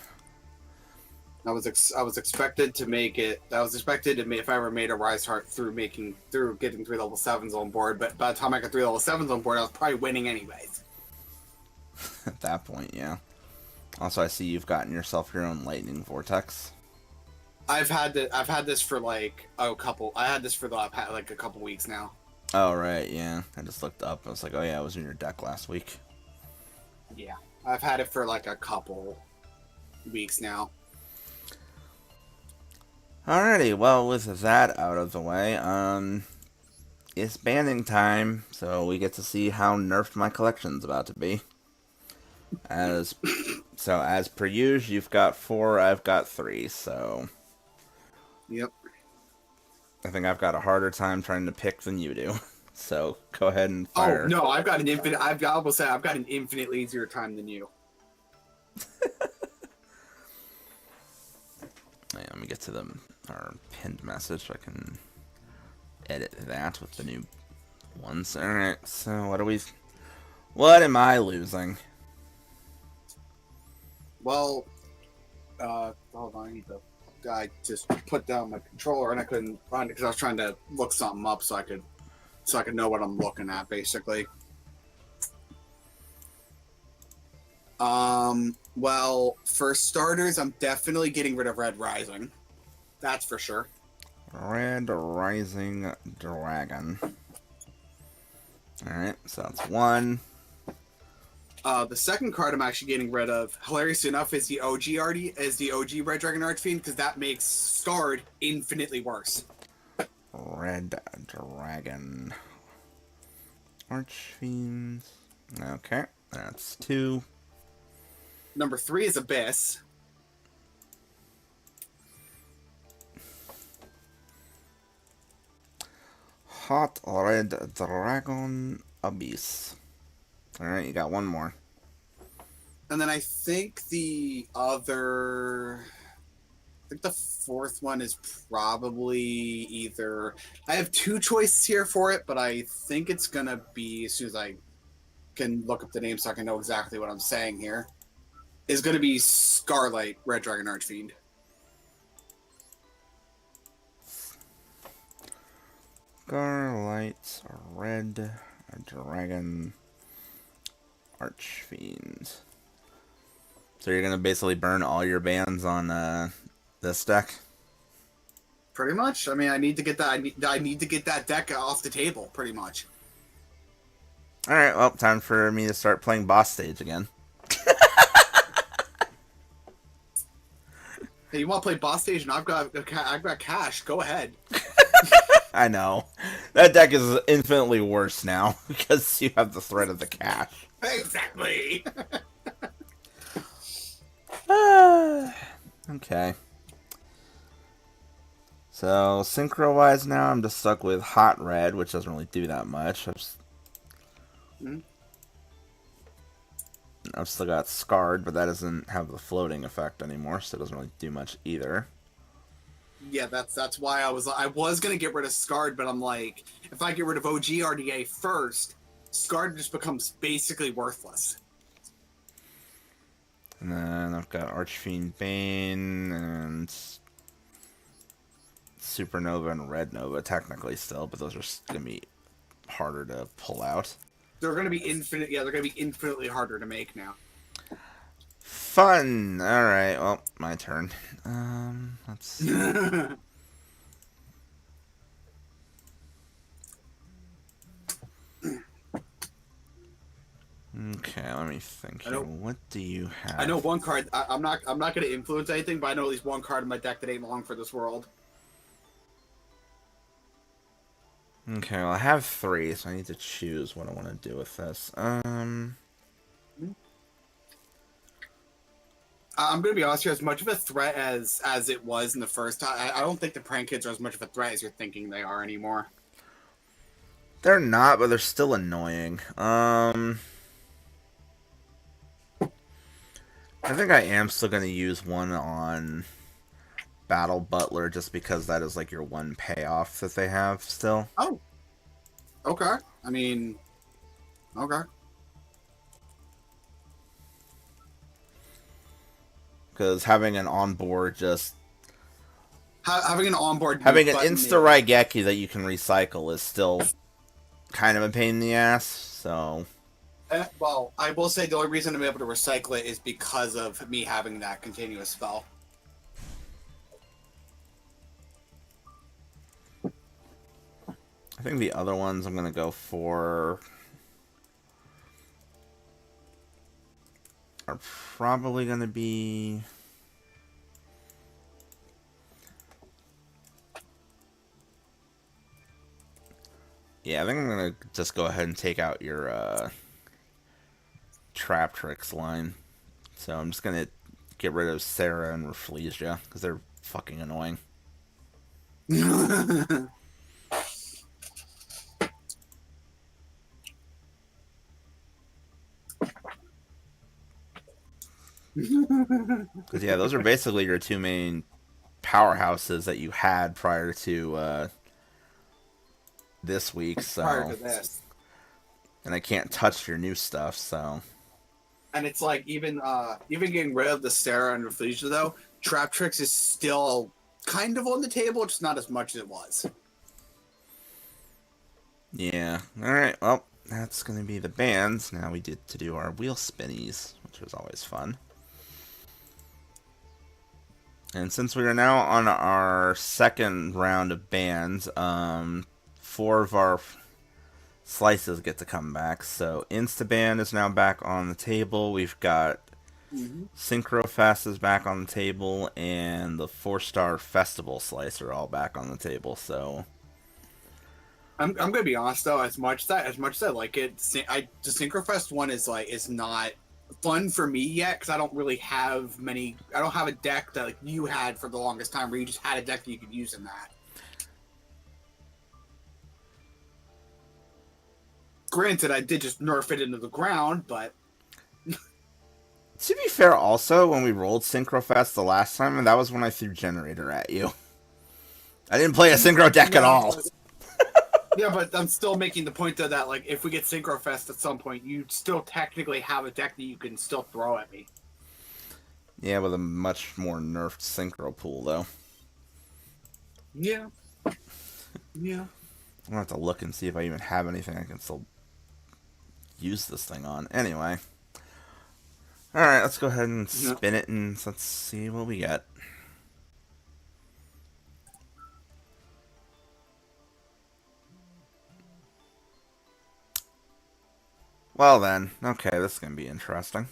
I was expected to make it. I was expected to make, if I ever made a Riseheart through getting 3 level 7s on board, but by the time I got 3 level 7s on board, I was probably winning anyways. At that point, yeah. Also, I see you've gotten yourself your own lightning vortex. I've had this for like a couple. I had this for like a couple weeks now. Oh right, yeah. I just looked up. I was like, oh yeah, it was in your deck last week. Yeah, I've had it for like a couple weeks now. Alrighty, well, with that out of the way, it's banning time, so we get to see how nerfed my collection's about to be. As per usual, you've got 4, I've got 3, so Yep. I think I've got a harder time trying to pick than you do. So go ahead and fire. Oh no, I've got an infinitely easier time than you. Let me get to our pinned message so I can edit that with the new ones. Alright, so what am I losing? Well, hold on, I just put down my controller and I couldn't find it because I was trying to look something up so I could know what I'm looking at, basically. Well, for starters, I'm definitely getting rid of Red Rising. That's for sure. Red Rising Dragon. Alright, so that's 1. The second card I'm actually getting rid of, hilariously enough, is the OG Red Dragon Archfiend, because that makes Scarred infinitely worse. Red Dragon Archfiend. Okay, that's 2. Number 3 is Abyss. Hot Red Dragon Abyss. All right, you got one more. And then I think the fourth one is probably either. I have two choices here for it, but I think it's gonna be, as soon as I can look up the name so I can know exactly what I'm saying here, is gonna be Scarlight Red Dragon Archfiend. Scarlight Red Dragon Archfiend. So you're gonna basically burn all your bans on this deck? Pretty much. I mean, I need to get that. I need to get that deck off the table. Pretty much. All right, well, time for me to start playing boss stage again. Hey, you want to play boss stage? And I've got cash. Go ahead. I know. That deck is infinitely worse now because you have the threat of the cash. Exactly. Okay. So, synchro-wise now, I'm just stuck with Hot Red, which doesn't really do that much. I've still got Scarred, but that doesn't have the floating effect anymore, so it doesn't really do much either. Yeah, that's why I was gonna get rid of Scarred, but I'm like, if I get rid of OG RDA first, Scarred just becomes basically worthless. And then I've got Archfiend Bane and Supernova and Red Nova technically still, but those are going to be harder to pull out. They're gonna be infinite. Yeah, they're gonna be infinitely harder to make now. Fun. All right. Well, my turn. Let's see. Okay, let me think here. What do you have? I know one card. I'm not going to influence anything, but I know at least one card in my deck that ain't long for this world. Okay, well, I have 3, so I need to choose what I want to do with this. I'm going to be honest here. As much of a threat as it was in the first time, I don't think the prank kids are as much of a threat as you're thinking they are anymore. They're not, but they're still annoying. I think I am still going to use one on Battle Butler just because that is like your one payoff that they have still. Oh. Okay. I mean, okay. Because having an onboard just... Having an onboard... Having an Insta-Raigeki that you can recycle is still kind of a pain in the ass, so... Well, I will say the only reason I'm able to recycle it is because of me having that continuous spell. I think the other ones I'm going to go for are probably going to be... Yeah, I think I'm going to just go ahead and take out your Trap Tricks line. So I'm just going to get rid of Sarah and Rafflesia because they're fucking annoying. Because, yeah, those are basically your 2 main powerhouses that you had prior to this week, so... Prior to this. And I can't touch your new stuff, so... And it's like, even getting rid of the Sarah and Rafflesia, though, Trap Tricks is still kind of on the table, just not as much as it was. Yeah. Alright, well, that's going to be the bands. Now we get to do our wheel spinnies, which was always fun. And since we are now on our second round of bands, 4 of our slices get to come back. So Instaband is now back on the table. We've got Synchrofest is back on the table, and the 4-star Festival Slice are all back on the table. So I'm gonna be honest though, as much as I like it, the Synchrofest one is not fun for me yet because I don't really have many. I don't have a deck that like you had for the longest time, where you just had a deck that you could use in that. Granted, I did just nerf it into the ground, but To be fair, also, when we rolled Synchrofest the last time, and that was when I threw Generator at you. I didn't play a Synchro deck at no. all. Yeah, but I'm still making the point though that like if we get Synchrofest at some point, you still technically have a deck that you can still throw at me. Yeah, with a much more nerfed Synchro pool, though. Yeah. Yeah. I'm gonna have to look and see if I even have anything I can still use this thing on. Anyway. Alright, let's go ahead and spin it and let's see what we get. Well then, okay, this is gonna be interesting.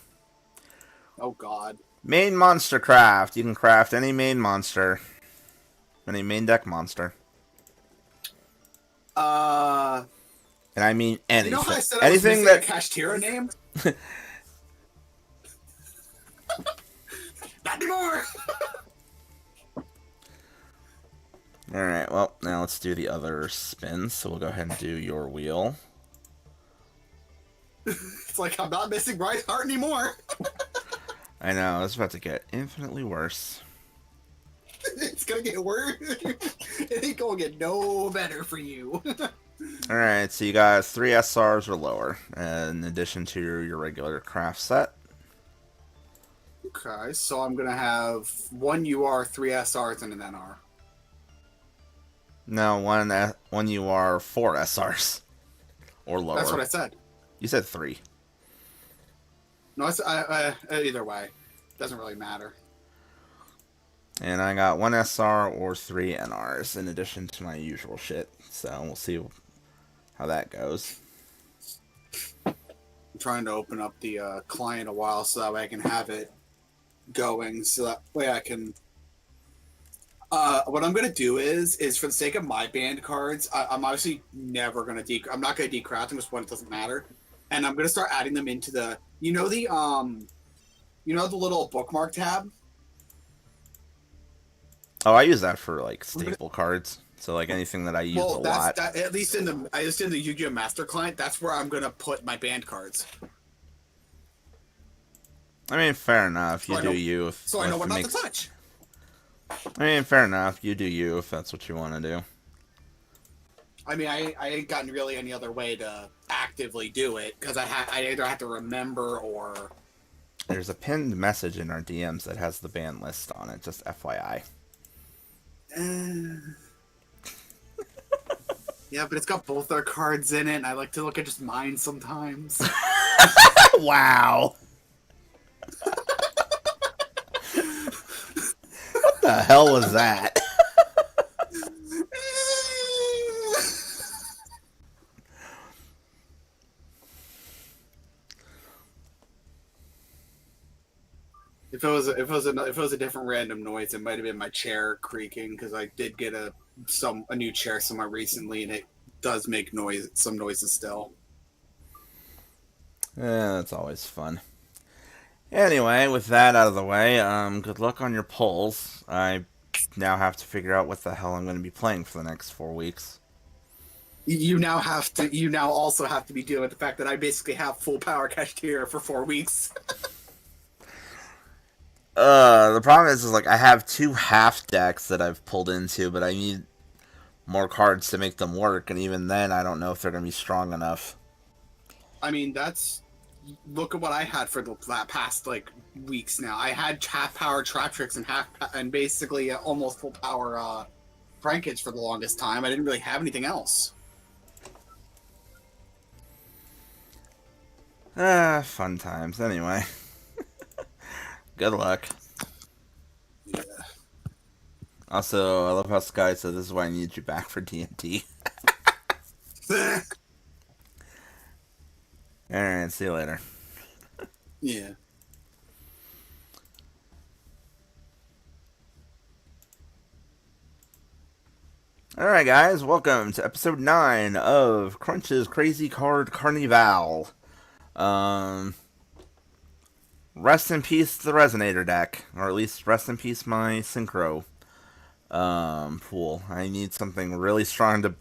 Oh god. Main monster craft. You can craft any main monster. Any main deck monster. And I mean anything. You know how I said anything I was that a Kashtira name? Not anymore. Alright, well, now let's do the other spins. So we'll go ahead and do your wheel. It's like I'm not missing right heart anymore. I know, it's about to get infinitely worse. It's gonna get worse. It ain't gonna get no better for you. Alright, so you got 3 SRs or lower, in addition to your regular craft set. Okay, so I'm gonna have 1 UR, 3 SRs, and an NR. No, one UR, 4 SRs. Or lower. That's what I said. You said 3. No, either way. Doesn't really matter. And I got 1 SR or 3 NRs in addition to my usual shit. So we'll see how that goes. I'm trying to open up the client a while so that way I can have it going. So that way I can... what I'm going to do is for the sake of my band cards, I'm obviously never going to I'm not going to decraft them just when it doesn't matter. And I'm going to start adding them into the... You know the little bookmark tab? Oh, I use that for like staple cards. So like anything that I use a lot. At least in the Yu-Gi-Oh! Master Client, that's where I'm gonna put my band cards. I mean, fair enough. You do you. So I know what not to touch. I mean, fair enough. You do you if that's what you want to do. I mean, I ain't gotten really any other way to actively do it because I either have to remember or. There's a pinned message in our DMs that has the ban list on it. Just FYI. Yeah, but it's got both our cards in it, and I like to look at just mine sometimes. Wow. What the hell was that? If it was a different random noise, it might have been my chair creaking because I did get a new chair somewhere recently, and it does make some noises still. Yeah, that's always fun. Anyway, with that out of the way, good luck on your polls. I now have to figure out what the hell I'm going to be playing for the next 4 weeks. You now also have to be dealing with the fact that I basically have full power Kashtira for 4 weeks. The problem is like I have 2 half decks that I've pulled into, but I need more cards to make them work, and even then I don't know if they're going to be strong enough. I mean, look at what I had for that past like weeks now. I had half power Trap Tricks and basically almost full power Frankage for the longest time. I didn't really have anything else. Fun times. Anyway. Good luck. Yeah. Also, I love how Sky said this is why I need you back for D&D. Alright, see you later. Yeah. Alright guys, welcome to episode 9 of Crunch's Crazy Card Carnival. Rest in peace the Resonator deck, or at least rest in peace my Synchro pool. I need something really strong to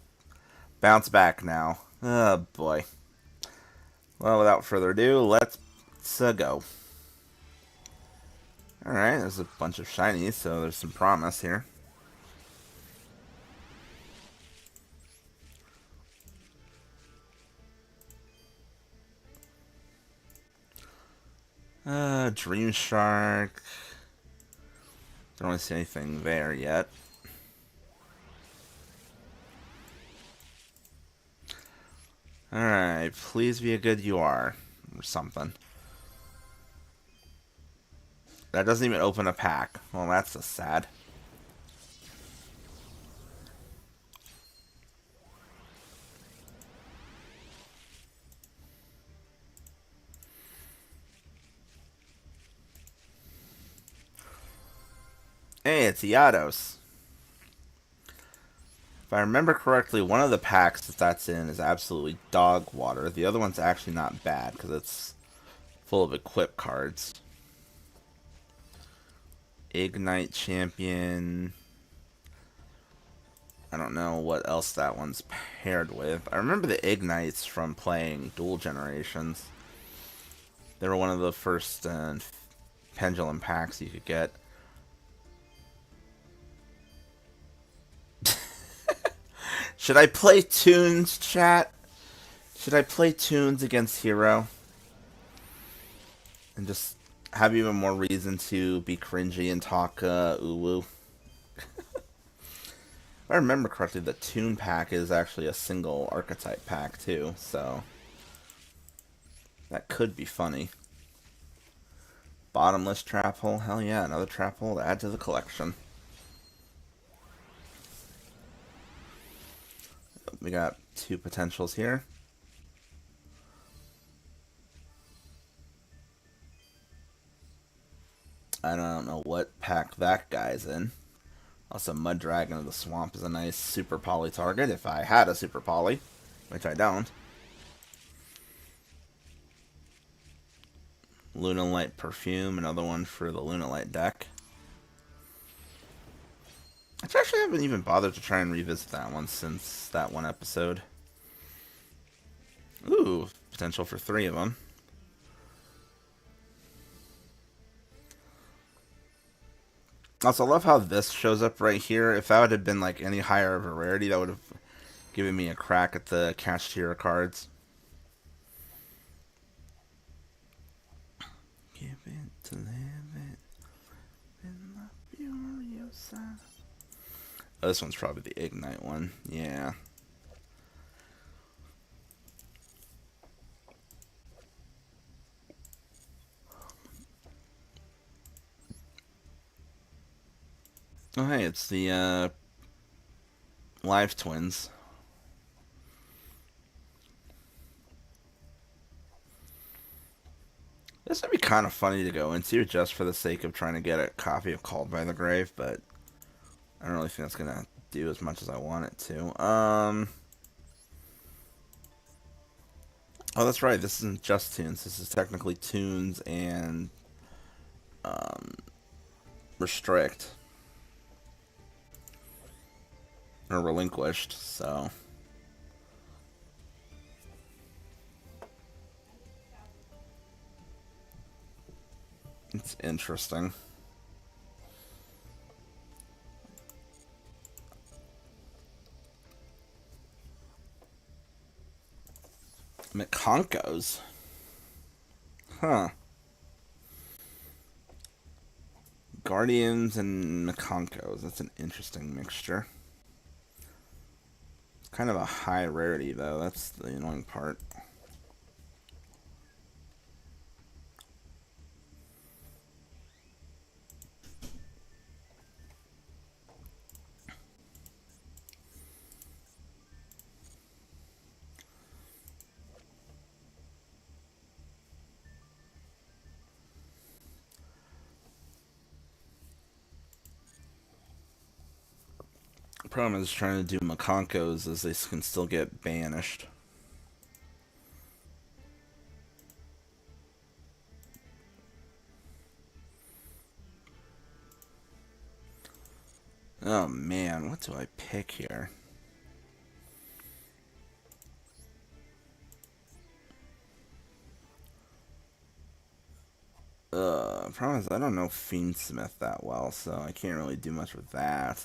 bounce back now. Oh boy. Well, without further ado, let's go. Alright, there's a bunch of shinies, so there's some promise here. Dream Shark. Don't really see anything there yet. Alright, please be a good you are. Or something. That doesn't even open a pack. Well, that's a sad. Hey, it's Yados. If I remember correctly, one of the packs that's in is absolutely dog water. The other one's actually not bad because it's full of equip cards. Ignite Champion. I don't know what else that one's paired with. I remember the Ignites from playing Dual Generations. They were one of the first Pendulum packs you could get. Should I play Tunes, chat? Should I play Tunes against Hero? And just have even more reason to be cringy and talk uwu. If I remember correctly, the Toon pack is actually a single archetype pack too, so that could be funny. Bottomless trap hole, hell yeah, another trap hole to add to the collection. We got two potentials here. I don't know what pack that guy's in. Also, Mud Dragon of the Swamp is a nice super poly target if I had a super poly, which I don't. Lunalight Perfume, another one for the Lunalight deck. I actually haven't even bothered to try and revisit that one since that one episode. Ooh, potential for 3 of them. Also, I love how this shows up right here. If that would have been like any higher of a rarity, that would have given me a crack at the catch tier cards. Give it to live it in the Furiosa. Oh, this one's probably the Ignite one. Yeah. Oh, hey, it's the Live Twins. This would be kind of funny to go into just for the sake of trying to get a copy of Called by the Grave, but I don't really think that's going to do as much as I want it to. Oh, that's right. This isn't just Tunes. This is technically Tunes and Restrict. Or Relinquished, so... It's interesting. McConkos? Huh. Guardians and McConkos. That's an interesting mixture. It's kind of a high rarity, though. That's the annoying part. The problem is trying to do McConkos is they can still get banished. Oh man, what do I pick here? Problem is, I don't know Fiendsmith that well, so I can't really do much with that.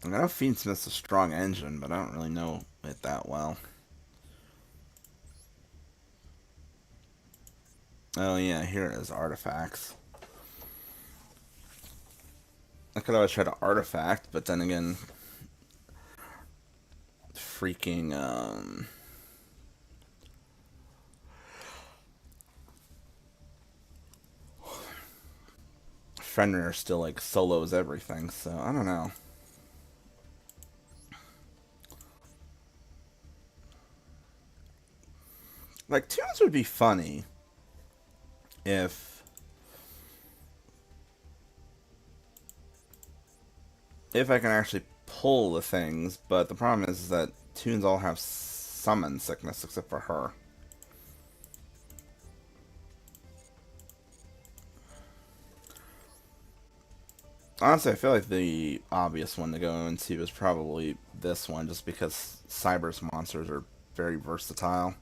I know Fiendsmith's a strong engine, but I don't really know it that well. Oh yeah, here it is, artifacts. I could always try to artifact, but then again, freaking, Fenrir still, like, solos everything, so I don't know. Like, tunes would be funny if I can actually pull the things, but the problem is that tunes all have summon sickness except for her. Honestly, I feel like the obvious one to go into is probably this one, just because Cyber's monsters are very versatile.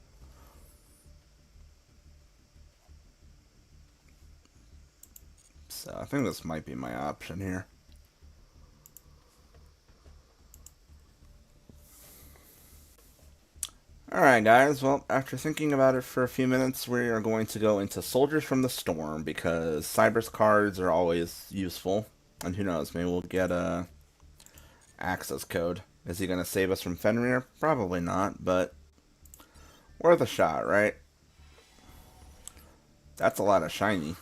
So I think this might be my option here. Alright guys, well, after thinking about it for a few minutes, we are going to go into Soldiers from the Storm, because Cyber's cards are always useful. And who knows, maybe we'll get a access code. Is he going to save us from Fenrir? Probably not, but worth a shot, right? That's a lot of shiny.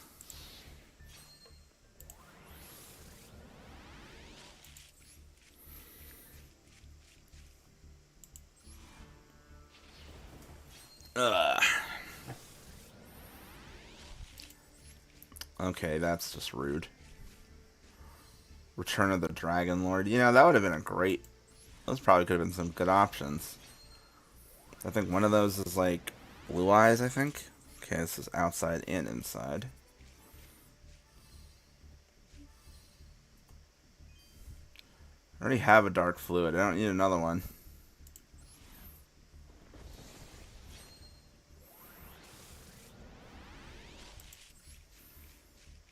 Ugh. Okay, that's just rude. Return of the Dragon Lord. You know, that would have been a great... Those probably could have been some good options. I think one of those is like Blue Eyes, I think. Okay, this is outside and inside. I already have a Dark Fluid. I don't need another one.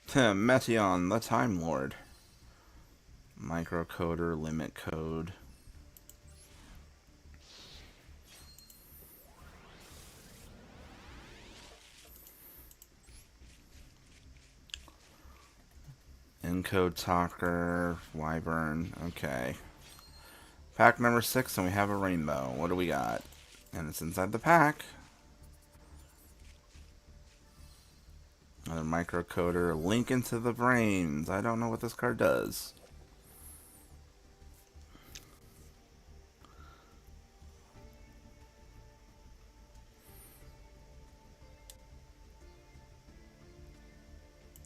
Meteon, the Time Lord. Microcoder, limit code. Encode Talker, Wyvern. Okay. Pack number 6, and we have a rainbow. What do we got? And it's inside the pack. Another microcoder. Link into the brains. I don't know what this card does.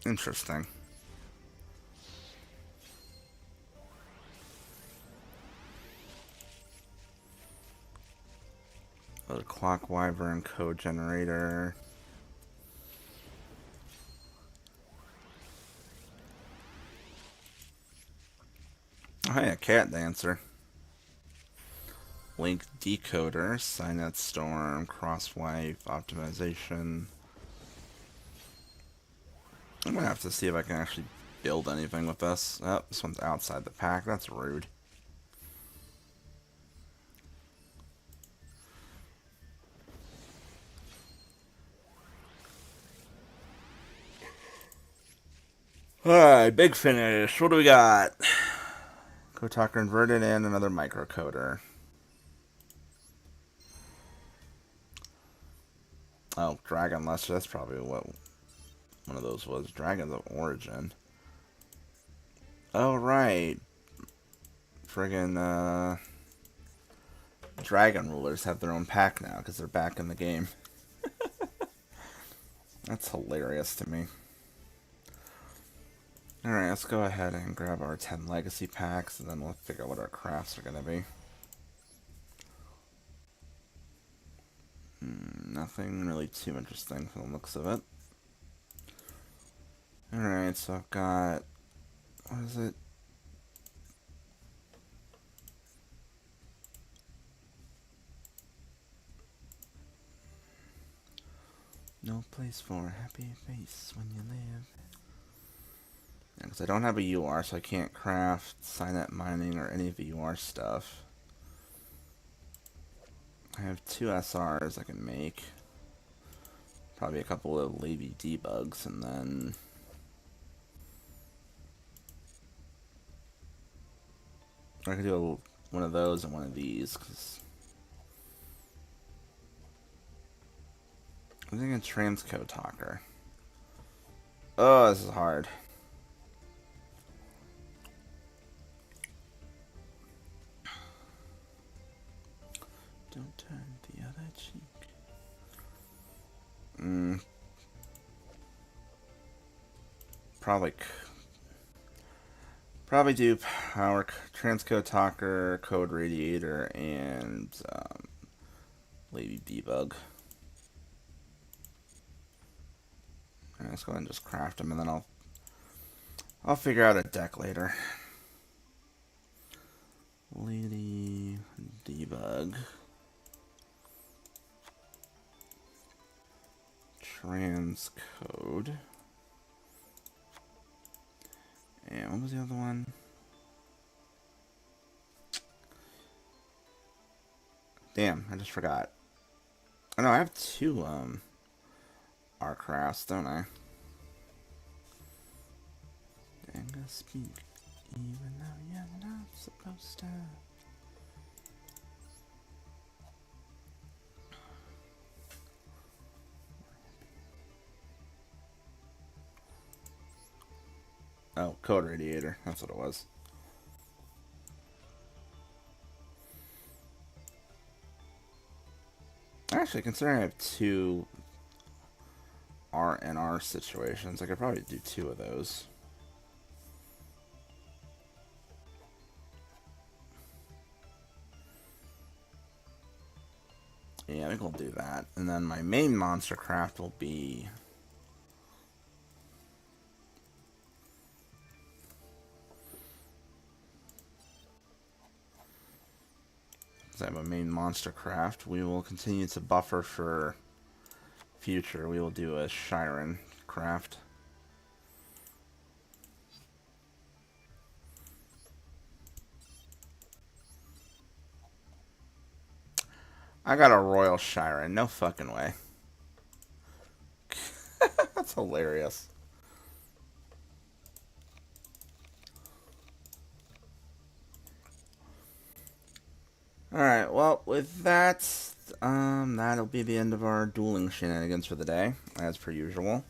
Interesting. A Clock Wyvern code generator. Oh, hey, a cat dancer. Link decoder, Signet Storm, Crosswipe, optimization. I'm gonna have to see if I can actually build anything with this. Oh, this one's outside the pack. That's rude. Alright, big finish. What do we got? Kotaker inverted and another microcoder. Oh, Dragon Luster. That's probably what one of those was. Dragons of Origin. Oh, right. Friggin', Dragon Rulers have their own pack now because they're back in the game. That's hilarious to me. Alright, let's go ahead and grab our 10 legacy packs, and then we'll figure out what our crafts are going to be. Nothing really too interesting from the looks of it. Alright, so I've got... What is it? No place for a happy face when you live. Because I don't have a UR, so I can't craft Signet Mining or any of the UR stuff. I have 2 SRs I can make. Probably a couple of Levy debugs, and then... I could do one of those and one of these, because... I'm thinking Transcode Talker. Oh, this is hard. Don't turn the other cheek. Probably do power transcode talker, code radiator, and lady debug. Alright, let's go ahead and just craft them, and then I'll figure out a deck later. Lady debug, transcode, and what was the other one? Damn, I just forgot. Oh no, I have 2 R-crafts, don't I? Dang, I speak even though you're not supposed to. Oh, code radiator. That's what it was. Actually, considering I have 2 R and R situations, I could probably do 2 of those. Yeah, I think we'll do that. And then my main monster craft will be... I have a main monster craft. We will continue to buffer for future. We will do a Shiren craft. I got a Royal Shiren. No fucking way. That's hilarious. Alright, well, with that, that'll be the end of our dueling shenanigans for the day, as per usual.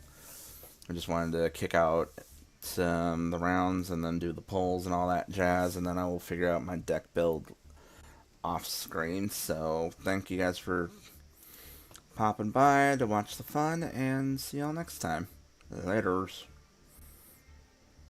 I just wanted to kick out the rounds and then do the polls and all that jazz, and then I will figure out my deck build off screen. So, thank you guys for popping by to watch the fun, and see y'all next time. Laters.